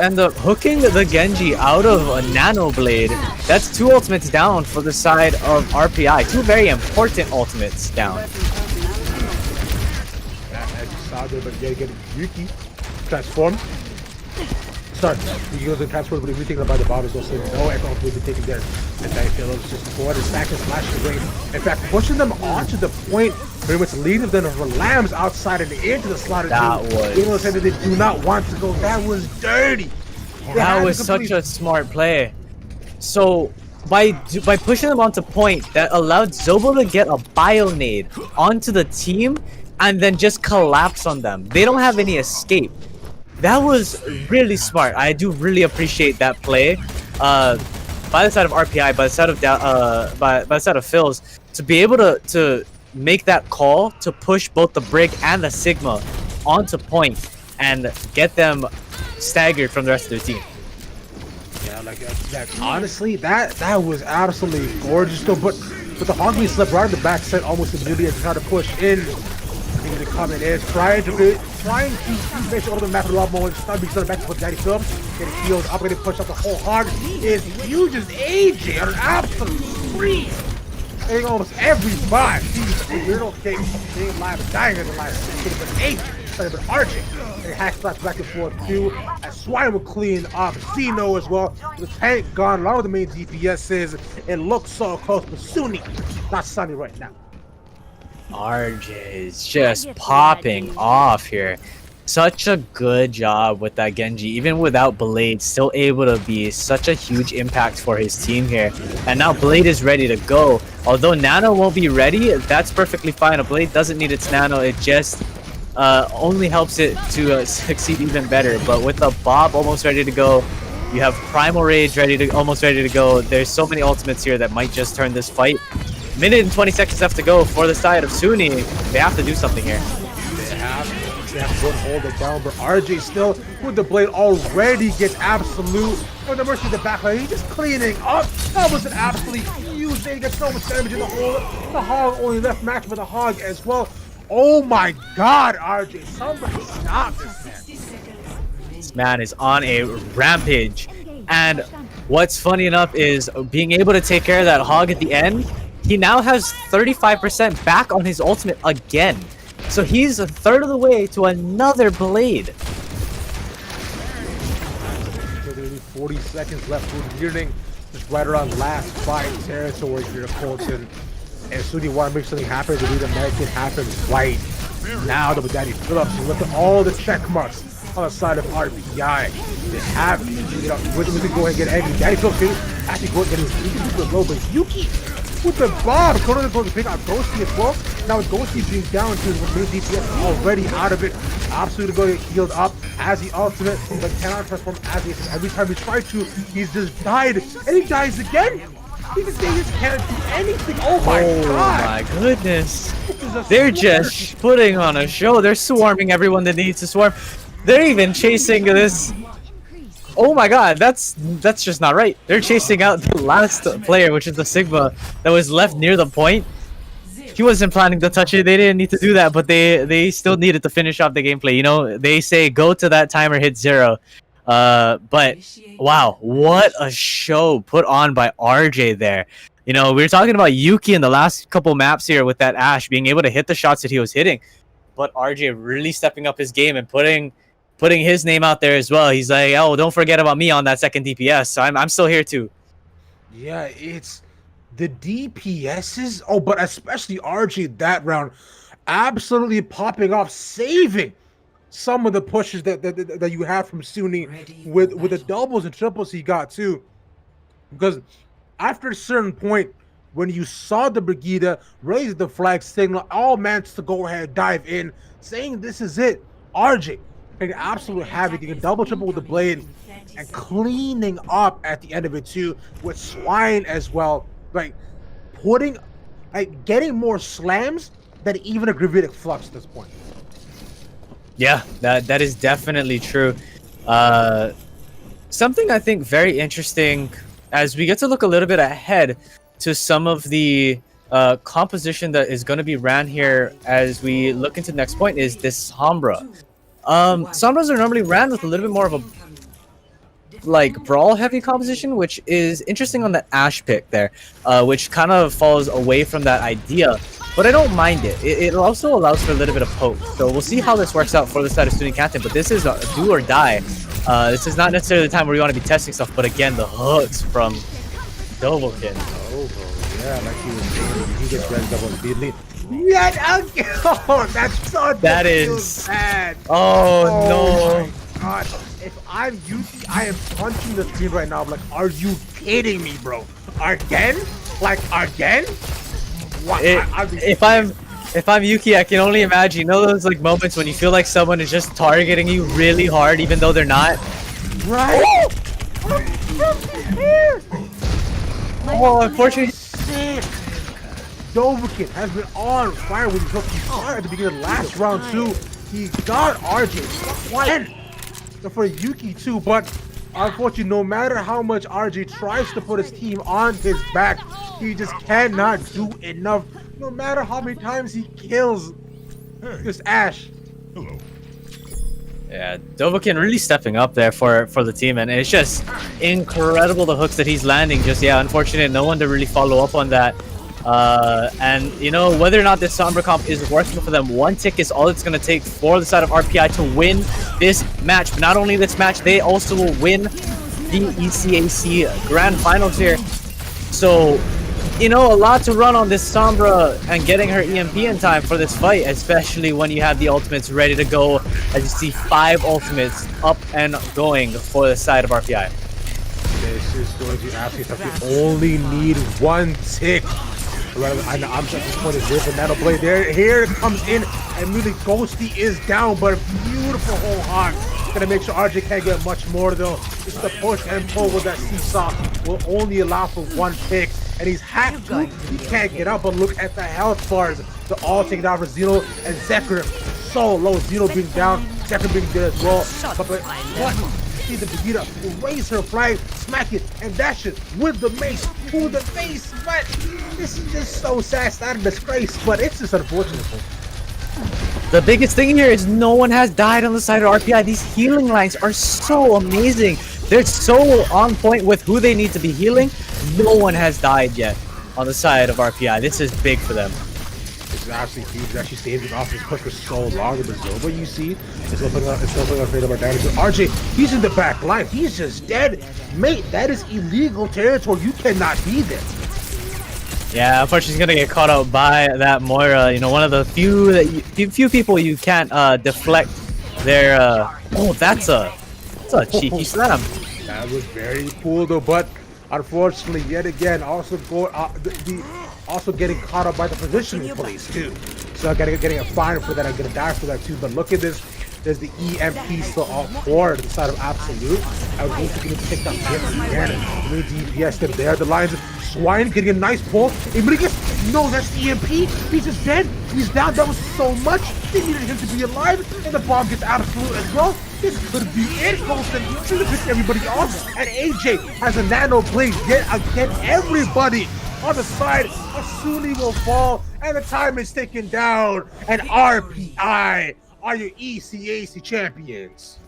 end up hooking the Genji out of a Nano Blade. That's 2 ultimates down for the side of RPI. 2 very important ultimates down.
As you saw there, but yet again, Yuki transform. Start. He goes and transform, but everything about the bomb is also no echo will be taken there. And Phillips just forward and back and slash the ring. In fact, pushing them onto the point, pretty much leading them for lambs outside and into the slot.
That was.
Even though they do not want to go, that was dirty.
That was such a smart play. So by pushing them onto point, that allowed Zobo to get a bio nade onto the team and then just collapse on them. They don't have any escape. That was really smart. I do really appreciate that play by the side of RPI, by the side of by the side of Phil's, to be able to make that call to push both the Brig and the Sigma onto point and get them staggered from the rest of their team.
Yeah, like honestly, that was absolutely gorgeous though. But the Hoggy slipped right in the back set almost immediately and tried to push in. The comment is trying to make all the map a lot more. Start being back to Daddy Phillips. Getting healed up, getting pushed up the whole hog is huge as AJ on an absolute spree. Hitting almost every spot. He's okay. Being live, dying as a live. Getting an 8, starting with Archie. And hack slaps back and forth too. As Swine will clean up. Zeno as well. The tank gone. A lot of the main DPSs. It looks so close, but SUNY not sunny right now.
RJ is just popping off here. Such a good job with that Genji. Even without Blade, still able to be such a huge impact for his team here. And now Blade is ready to go. Although Nano won't be ready, that's perfectly fine. A Blade doesn't need its Nano. It just only helps it to succeed even better. But with the Bob almost ready to go, you have Primal Rage almost ready to go. There's so many ultimates here that might just turn this fight. Minute and 20 seconds left to go for the side of SUNY. They have to do something here.
They have to go and hold it down, but RJ still with the Blade already gets absolute. On the mercy of the backline, he's just cleaning up. That was an absolutely huge. They get so much damage in the hole. The Hog only left match for the Hog as well. Oh my God, RJ! Somebody stop this man.
This man is on a rampage, and what's funny enough is being able to take care of that Hog at the end. He now has 35% back on his ultimate again. So he's a third of the way to another Blade.
40 seconds left for Gearning. Just right around last fight territory here, Colton. And SUNY want to make something happen to make it happen right now. The Daddy Phillips, look at all the check marks on the side of RPI. They have, you know, we can go ahead and get angry. Daddy Phillips actually go ahead and get his low, but Yuki with the bomb, going to pick out Ghosty as well. Now with Ghosty being down to his main DPS already out of it. Absolutely going to get healed up as the ultimate, but cannot transform as he is. Every time he tries to, he's just died, and he dies again. They just can't do anything. Oh my God!
My goodness. They're just putting on a show. They're swarming everyone that needs to swarm. They're even chasing this. Oh my God, that's just not right. They're chasing out the last player, which is the Sigma that was left near the point. He wasn't planning to touch it. They didn't need to do that, but they still needed to finish off the gameplay. You know, they say go to that timer, hit 0. But wow, what a show put on by RJ there. You know, we were talking about Yuki in the last couple maps here with that Ashe being able to hit the shots that he was hitting, but RJ really stepping up his game and putting his name out there as well. He's like, oh, don't forget about me on that second DPS. So I'm still here too.
Yeah, it's the DPSs. Oh, but especially RJ that round, absolutely popping off, saving some of the pushes that you have from SUNY with the doubles and triples he got too. Because after a certain point, when you saw the Brigida raise the flag signal, all meant to go ahead, dive in, saying this is it. RJ and absolute havoc. You can double triple with the blade and cleaning up at the end of it too with Swine as well. Like putting, like getting more slams than even a Gravitic Flux at this point.
Yeah, that is definitely true. Something I think very interesting as we get to look a little bit ahead to some of the composition that is going to be ran here as we look into the next point is this Sombra. Sombras are normally ran with a little bit more of a like brawl heavy composition, which is interesting on the Ash pick there, which kind of falls away from that idea. But I don't mind it. It also allows for a little bit of poke. So we'll see how this works out for the side of SUNY Canton. But this is a do or die. This is not necessarily the time where you want to be testing stuff. But again, the hooks from Doublekin.
Yeah, like he was saying, he gets red double immediately. Yet again! Oh, that's so
That is
bad.
Oh no!
My God, if I'm Yuki, I am punching the screen right now. I'm like, are you kidding me, bro? Again? Like again? What?
If I'm Yuki, I can only imagine. You know those like moments when you feel like someone is just targeting you really hard, even though they're not.
Right?
Oh, unfortunately.
Dovakin has been on fire with his hook. He saw at the beginning of the last round too. He got RJ and for Yuki too, but unfortunately, no matter how much RJ tries to put his team on his back, he just cannot do enough. No matter how many times he kills this Ash.
Hello.
Yeah, Dovakin really stepping up there for the team, and it's just incredible the hooks that he's landing. Just unfortunate, no one to really follow up on that. And you know, whether or not this Sombra comp is working for them, one tick is all it's going to take for the side of RPI to win this match. But not only this match, they also will win the ECAC Grand Finals here. So, you know, a lot to run on this Sombra and getting her EMP in time for this fight, especially when you have the ultimates ready to go. As you see, 5 ultimates up and going for the side of RPI.
This is going to be absolutely tough. You only need one tick. I know I'm just disappointed with the Nano Blade there. Here it comes in, and really Ghosty is down, but a beautiful whole hog. Gonna make sure RJ can't get much more though. It's the push and pull with that seesaw will only allow for one pick. And he's hacked too. He can't get up, but look at the health bars. They're all taken down for Zeno and Zekr. So low. Zeno being down, Zekr being dead as well. But what? See the Vegeta will raise her flag, smack it, and dash it with the mace to the face. But this is just so sad. It's not a disgrace, but it's just unfortunate.
The biggest thing here is no one has died on the side of RPI. These healing lines are so amazing. They're so on point with who they need to be healing. No one has died yet on the side of RPI. This is big for them.
This is actually huge. It's actually saving off his push for so long. The Zova, you see, it's opening up afraid of our damage. RJ, he's in the back line. He's just dead. Mate, that is illegal territory. You cannot be there.
Yeah, unfortunately, he's gonna get caught out by that Moira. You know, one of the few people you can't deflect their. Oh, that's a cheeky slam.
That was very cool though, but unfortunately, yet again, also also getting caught up by the positioning police too. So getting a fine for that. I'm gonna die for that too. But look at this. There's the EMP still all forward to the side of Absolute. I was also going to pick up again. New DPS still there. The lines of Swine getting a nice pull. Enriquez, no, that's the EMP. He's just dead. He's down. That was so much. They needed him to be alive. And the bomb gets Absolute as well. This could be it. Golden should have picked everybody off. And AJ has a nano blade yet again. Everybody on the side of SUNY will fall. And the time is ticking down. And RPI are your ECAC champions.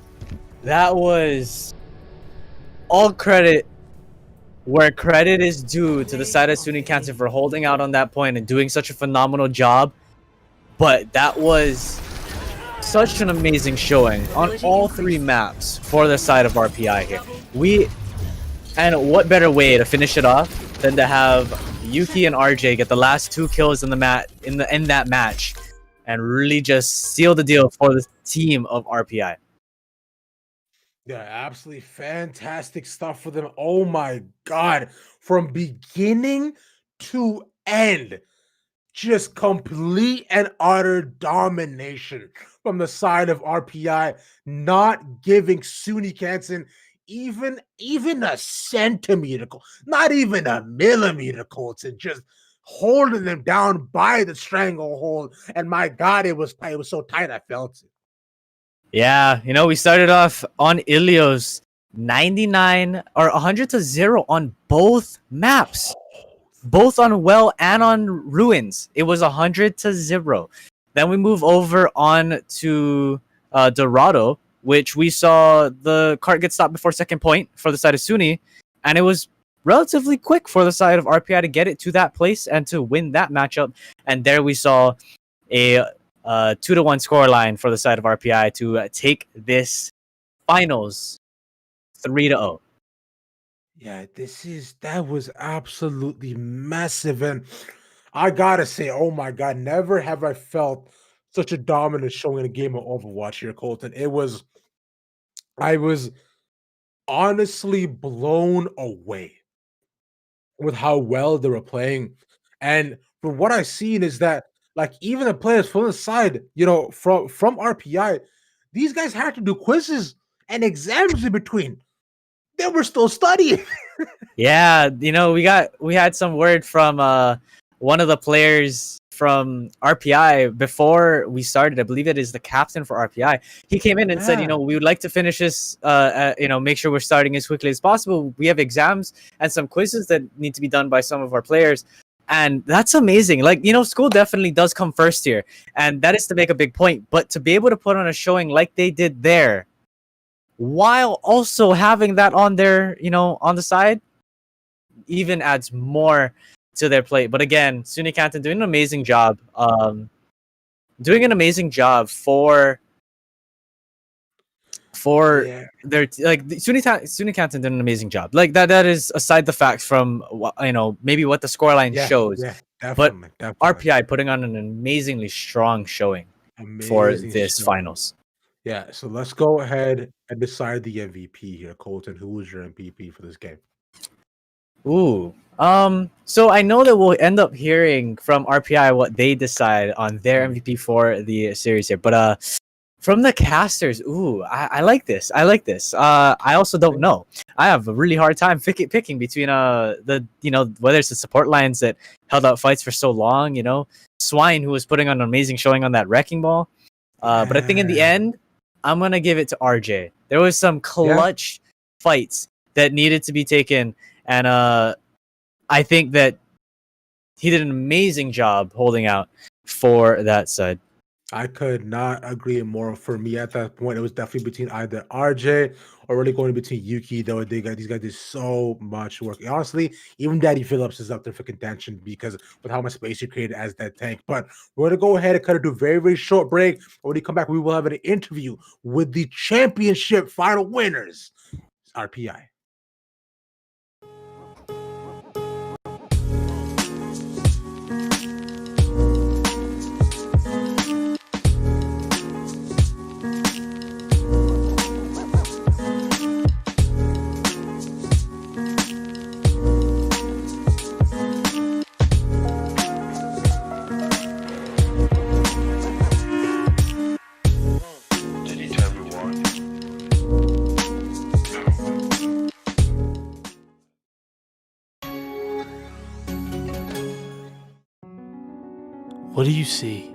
That was all credit where credit is due to the side of SUNY Canton for holding out on that point and doing such a phenomenal job. But that was such an amazing showing on all 3 maps for the side of RPI here. And what better way to finish it off than to have Yuki and RJ get the last 2 kills in that match and really just seal the deal for the team of RPI.
Yeah, absolutely fantastic stuff for them. Oh my God. From beginning to end, just complete and utter domination from the side of RPI, not giving SUNY Canton even a centimeter, not even a millimeter, Colton, just holding them down by the stranglehold. And my God, it was so tight, I felt it.
Yeah, we started off on Ilios 99 or 100-0 on both maps. Both on Well and on Ruins. It was 100-0. Then we move over on to Dorado, which we saw the cart get stopped before second point for the side of SUNY, and it was relatively quick for the side of RPI to get it to that place and to win that matchup. And there we saw a 2-1 scoreline for the side of RPI to take this finals 3-0.
Yeah, that was absolutely massive. And I gotta say, oh my God, never have I felt such a dominant showing in a game of Overwatch here, Colton. I was honestly blown away with how well they were playing. And from what I've seen is that, like, even the players from the side, from RPI, these guys had to do quizzes and exams in between. They were still studying.
Yeah, we had some word from one of the players from RPI before we started. I believe it is the captain for RPI. He came in and said, we would like to finish this, make sure we're starting as quickly as possible. We have exams and some quizzes that need to be done by some of our players. And that's amazing. Like, school definitely does come first here. And that is to make a big point. But to be able to put on a showing like they did there, while also having that on their, on the side, even adds more to their plate. But again, SUNY Canton doing an amazing job. For their SUNY Canton did an amazing job. Like that is aside the facts from maybe what the scoreline shows.
Yeah, definitely.
RPI putting on an amazingly strong showing for this finals.
Yeah, so let's go ahead and decide the MVP here, Colton. Who was your MVP for this game?
Ooh. So I know that we'll end up hearing from RPI what they decide on their MVP for the series here. But from the casters, I like this. I also don't know. I have a really hard time picking between whether it's the support lines that held out fights for so long, Swine, who was putting on an amazing showing on that wrecking ball. But I think in the end, I'm gonna give it to RJ. There was some clutch fights that needed to be taken, and I think that he did an amazing job holding out for that side.
I could not agree more. For me, at that point, it was definitely between either RJ or really going between Yuki. Though these guys did so much work. Honestly, even Daddy Phillips is up there for contention because with how much space he created as that tank. But we're gonna go ahead and cut it to a very, very short break. When we come back, we will have an interview with the championship final winners, RPI.
What do you see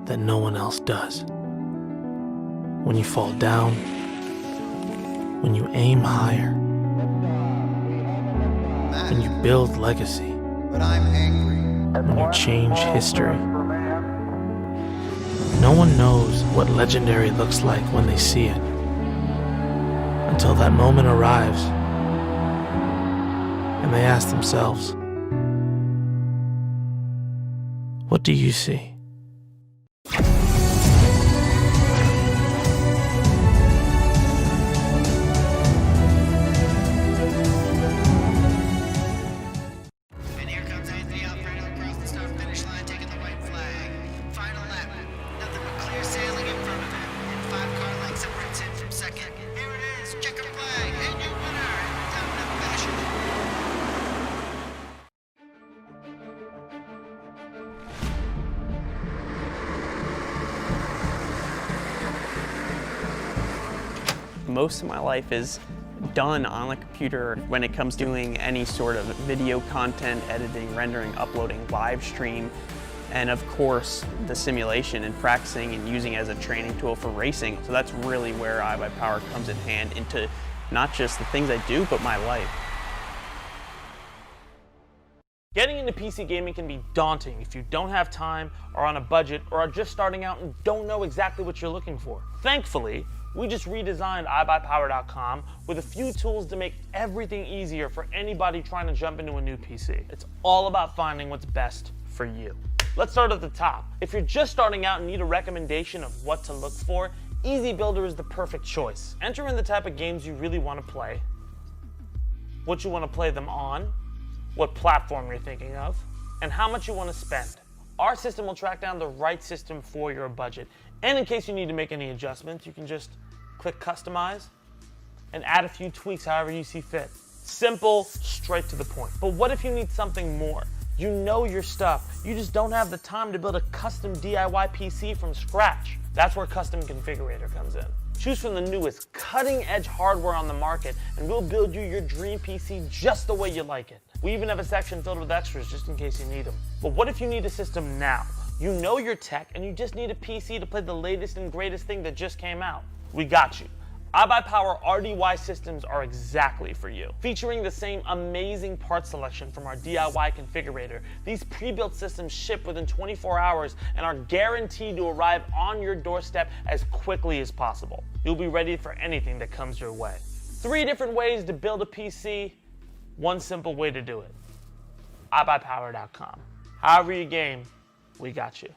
that no one else does? When you fall down, when you aim higher, when you build legacy,
But I'm angry.
when you change history. No one knows what legendary looks like when they see it, until that moment arrives and they ask themselves, what do you see?
And here comes Anthony Alfredo across the start finish line, taking the white flag. Final lap. Nothing but clear sailing in front of him. And 5 car lengths separates him from second. Here it is. Checker flag. And your winner in dominant fashion.
most of my life is done on the computer when it comes to doing any sort of video content, editing, rendering, uploading, live stream, and of course the simulation and practicing and using it as a training tool for racing. So that's really where iBuyPower comes in hand into not just the things I do, but my life.
Getting into PC gaming can be daunting if you don't have time, are on a budget, or are just starting out and don't know exactly what you're looking for. Thankfully, we just redesigned iBuyPower.com with a few tools to make everything easier for anybody trying to jump into a new PC. It's all about finding what's best for you. Let's start at the top. If you're just starting out and need a recommendation of what to look for, Easy Builder is the perfect choice. Enter in the type of games you really want to play, what you want to play them on, what platform you're thinking of, and how much you want to spend. Our system will track down the right system for your budget. And in case you need to make any adjustments, you can just click Customize and add a few tweaks however you see fit. Simple, straight to the point. But what if you need something more? You know your stuff. You just don't have the time to build a custom DIY PC from scratch. That's where Custom Configurator comes in. Choose from the newest cutting-edge hardware on the market, and we'll build you your dream PC just the way you like it. We even have a section filled with extras just in case you need them. But what if you need a system now? You know your tech, and you just need a PC to play the latest and greatest thing that just came out. We got you. iBuyPower RDY systems are exactly for you. Featuring the same amazing part selection from our DIY configurator, these pre-built systems ship within 24 hours and are guaranteed to arrive on your doorstep as quickly as possible. You'll be ready for anything that comes your way. 3 different ways to build a PC, one simple way to do it. iBuyPower.com. However you game, we got you.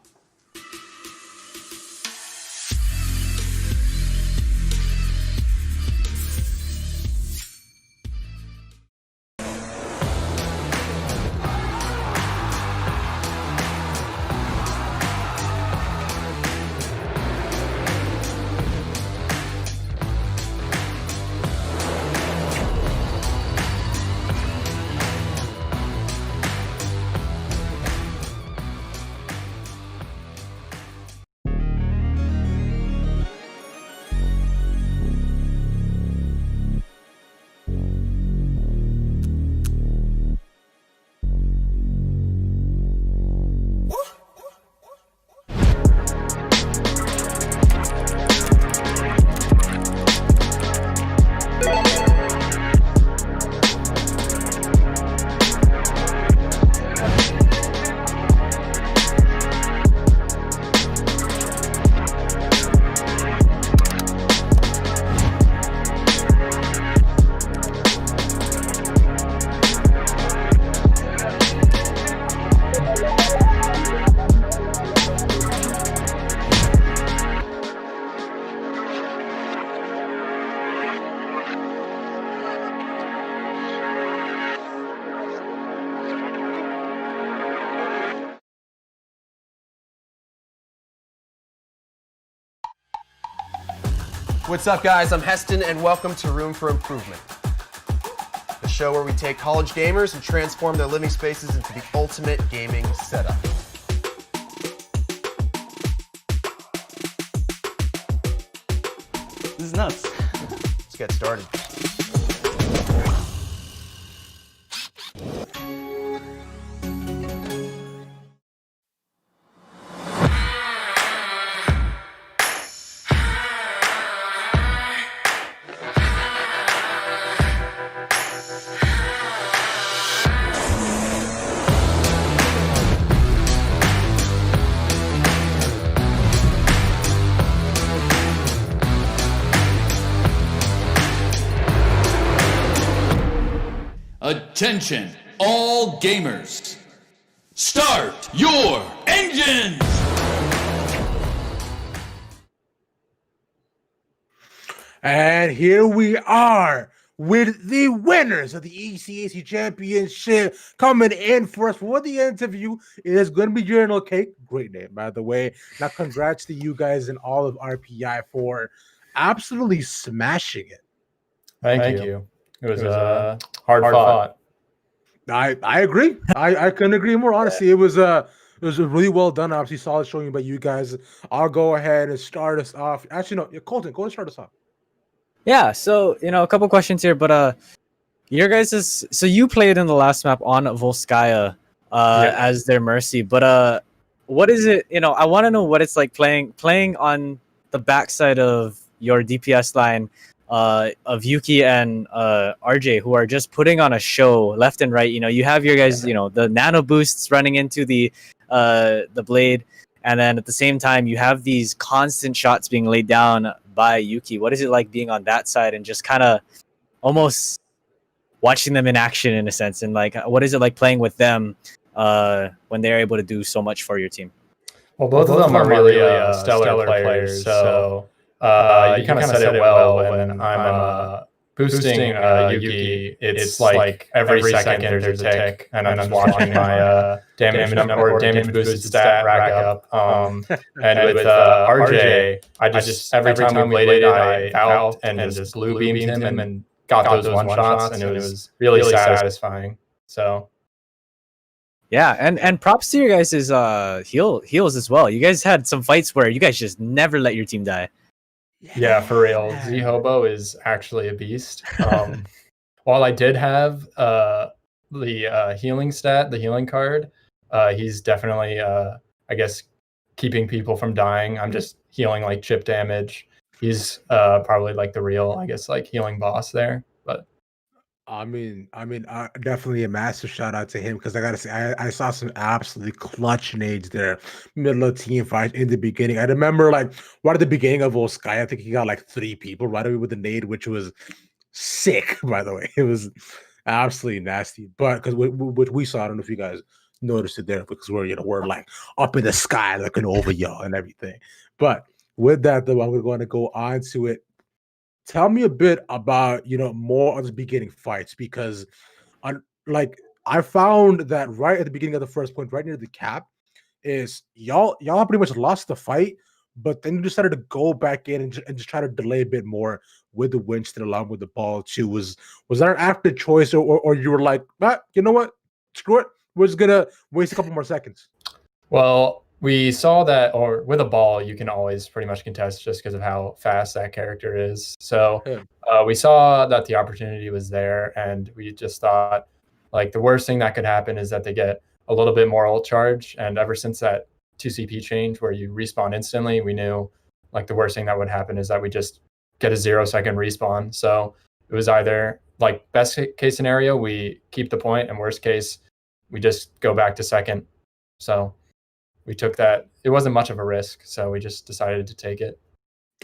What's up, guys? I'm Heston, and welcome to Room for Improvement, the show where we take college gamers and transform their living spaces into the ultimate gaming setup.
This is nuts.
Let's get started.
Attention, all gamers. Start your engines!
And here we are with the winners of the ECAC Championship coming in for us for the interview. It is going to be Urinal Cake. Great name, by the way. Now, congrats to you guys and all of RPI for absolutely smashing it.
Thank you. It was hard fought.
I agree. I couldn't agree more. Honestly, it was really well done. Obviously, solid showing by you guys. I'll go ahead and start us off. Actually, no, Colton, go and start us off.
Yeah, so a couple questions here, but your guys is so you played in the last map on Volskaya
Yeah.
as their Mercy, but what is it? I want to know what it's like playing on the backside of your DPS line of Yuki and RJ, who are just putting on a show left and right. You have your guys, the nano boosts running into the blade, and then at the same time you have these constant shots being laid down by Yuki. What is it like being on that side and just kind of almost watching them in action in a sense, and like what is it like playing with them when they're able to do so much for your team?
Well, both of them are really stellar players. So you kind of said it well when I'm boosting Yuki. It's like every second there's a tick, and I'm just watching my damage number or damage boosted stat rack up. And with RJ, I just every time we played it, I out and just blue beamed him and got those one shots, and it was really satisfying. So.
Yeah, and props to your guys' heals as well. You guys had some fights where you guys just never let your team die.
Yeah, for real. Z-Hobo is actually a beast. While I did have the healing stat, the healing card, he's definitely, I guess, keeping people from dying. I'm just healing like chip damage. He's probably like the real, I guess, like healing boss there. But
I mean, definitely a massive shout out to him because I gotta say, I saw some absolutely clutch nades there, middle of team fight in the beginning. I remember like right at the beginning of Volskaya, I think he got like 3 people right away with the nade, which was sick. By the way, it was absolutely nasty. But because what we saw, I don't know if you guys noticed it there because we're like up in the sky looking over y'all and everything. But with that, though, I'm going to go on to it. Tell me a bit about more of the beginning fights because like I found that right at the beginning of the first point, right near the cap, is y'all pretty much lost the fight, but then you decided to go back in and just try to delay a bit more with the Winston along with the ball too. Was that an active choice or you were like, you know what, screw it, we're just gonna waste a couple more seconds?
Well, we saw that, or with a ball, you can always pretty much contest just because of how fast that character is. So we saw that the opportunity was there, and we just thought, like, the worst thing that could happen is that they get a little bit more ult charge. And ever since that 2CP change where you respawn instantly, we knew, like, the worst thing that would happen is that we just get a 0-second respawn. So it was either, like, best case scenario, we keep the point, and worst case, we just go back to second. So we took that. It wasn't much of a risk, so we just decided to take it.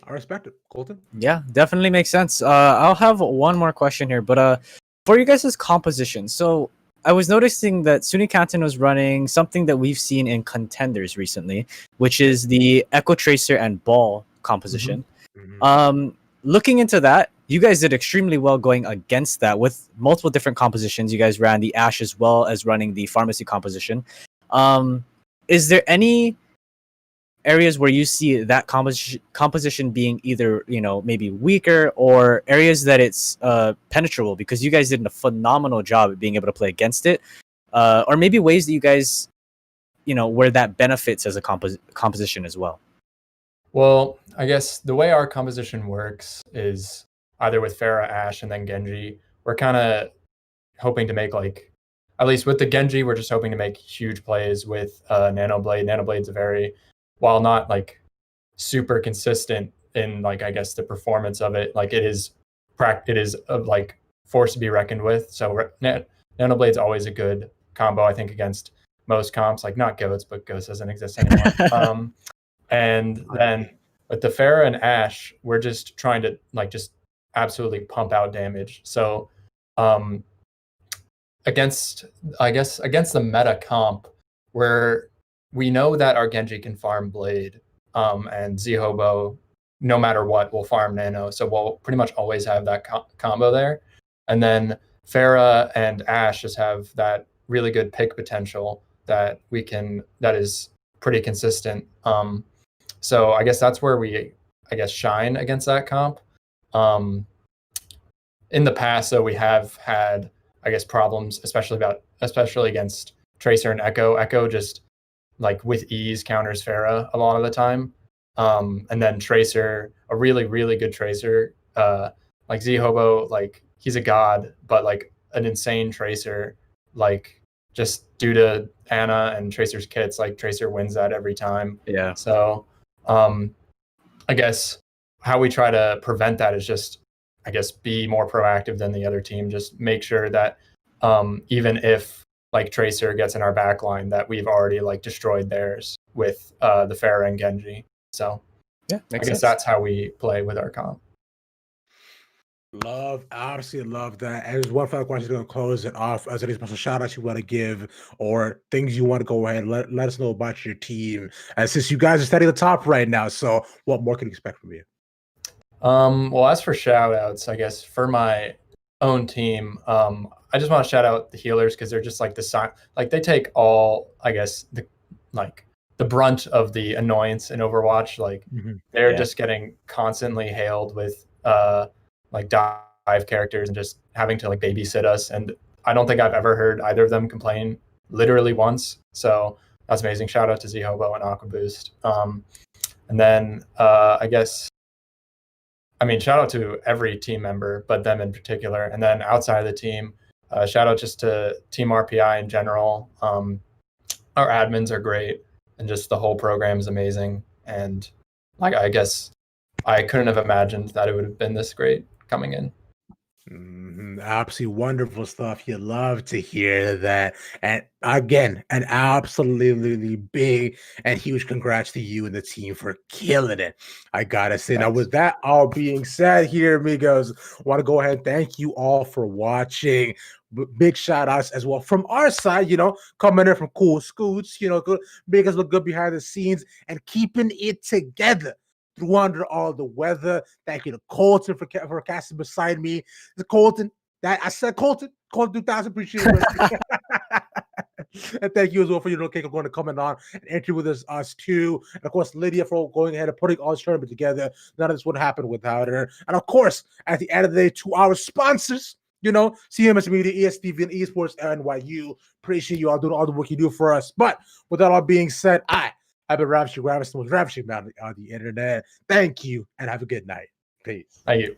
I respect it. Colton?
Yeah, definitely makes sense. I'll have one more question here, but for you guys' composition. So I was noticing that SUNY Canton was running something that we've seen in contenders recently, which is the Echo Tracer and Ball composition. Looking into that, you guys did extremely well going against that with multiple different compositions. You guys ran the Ash as well as running the Pharmacy composition. Is there any areas where you see that composition being either maybe weaker or areas that it's penetrable because you guys did a phenomenal job at being able to play against it, or maybe ways that you guys where that benefits as a composition as well?
Well, I guess the way our composition works is either with Pharah, Ash, and then Genji. We're kind of hoping to make, like, at least with the Genji, we're just hoping to make huge plays with Nanoblade. Nanoblade's a very, while not like super consistent in, like, I guess the performance of it, like it is a, like, force to be reckoned with. So Nanoblade's always a good combo, I think, against most comps, like not Ghosts, but Ghosts doesn't exist anymore. And then with the Pharah and Ash, we're just trying to, like, just absolutely pump out damage. So against the meta comp, where we know that our Genji can farm Blade, and Z-Hobo, no matter what, will farm Nano. So we'll pretty much always have that combo there. And then Pharah and Ash just have that really good pick potential that is pretty consistent. So I guess that's where we, shine against that comp. In the past, though, we have had, problems, especially against Tracer and Echo. Echo just, like, with ease counters Pharah a lot of the time. And then Tracer, a really, really good Tracer, like Z Hobo, like he's a god, but like an insane Tracer, like just due to Anna and Tracer's kits, like Tracer wins that every time.
Yeah.
So I guess how we try to prevent that is just, I guess, be more proactive than the other team. Just make sure that even if like Tracer gets in our back line, that we've already like destroyed theirs with the Pharah and Genji. So
Yeah,
I guess that's how we play with our comp.
Absolutely love that. And there's one final question to close it off. As any special shout outs you want to give or things you want to go ahead and let us know about your team. And since you guys are steady at the top right now, so what more can you expect from you?
Well, as for shout outs, I guess for my own team, I just want to shout out the healers because they're just like like they take all, I guess, the brunt of the annoyance in Overwatch. Like they're just getting constantly hailed with like dive characters and just having to like babysit us. And I don't think I've ever heard either of them complain literally once. So that's amazing. Shout out to Z Hobo and Aqua Boost. And then I guess, I mean, shout out to every team member, but them in particular. And then outside of the team, shout out just to Team RPI in general. Our admins are great, and just the whole program is amazing. And like, I guess I couldn't have imagined that it would have been this great coming in.
Absolutely wonderful stuff. You love to hear that. And again, an absolutely big and huge congrats to you and the team for killing it. I gotta say. Now, with that all being said here, amigos, want to go ahead and thank you all for watching. Big shout outs as well from our side, coming in from Cool Scoots, good, making us look good behind the scenes and keeping it together through under all the weather. Thank you to Colton for casting beside me. The Colton, Colton 2000, appreciate it. And thank you as well for going to coming on and entry with us too. And of course, Lydia for going ahead and putting all this tournament together. None of this would happen without her. And of course, at the end of the day, to our sponsors, CMS Media, ESTV, and Esports NYU. Appreciate you all doing all the work you do for us. But with that all being said, I've been ravishing man on the internet. Thank you and have a good night. Peace.
Thank you.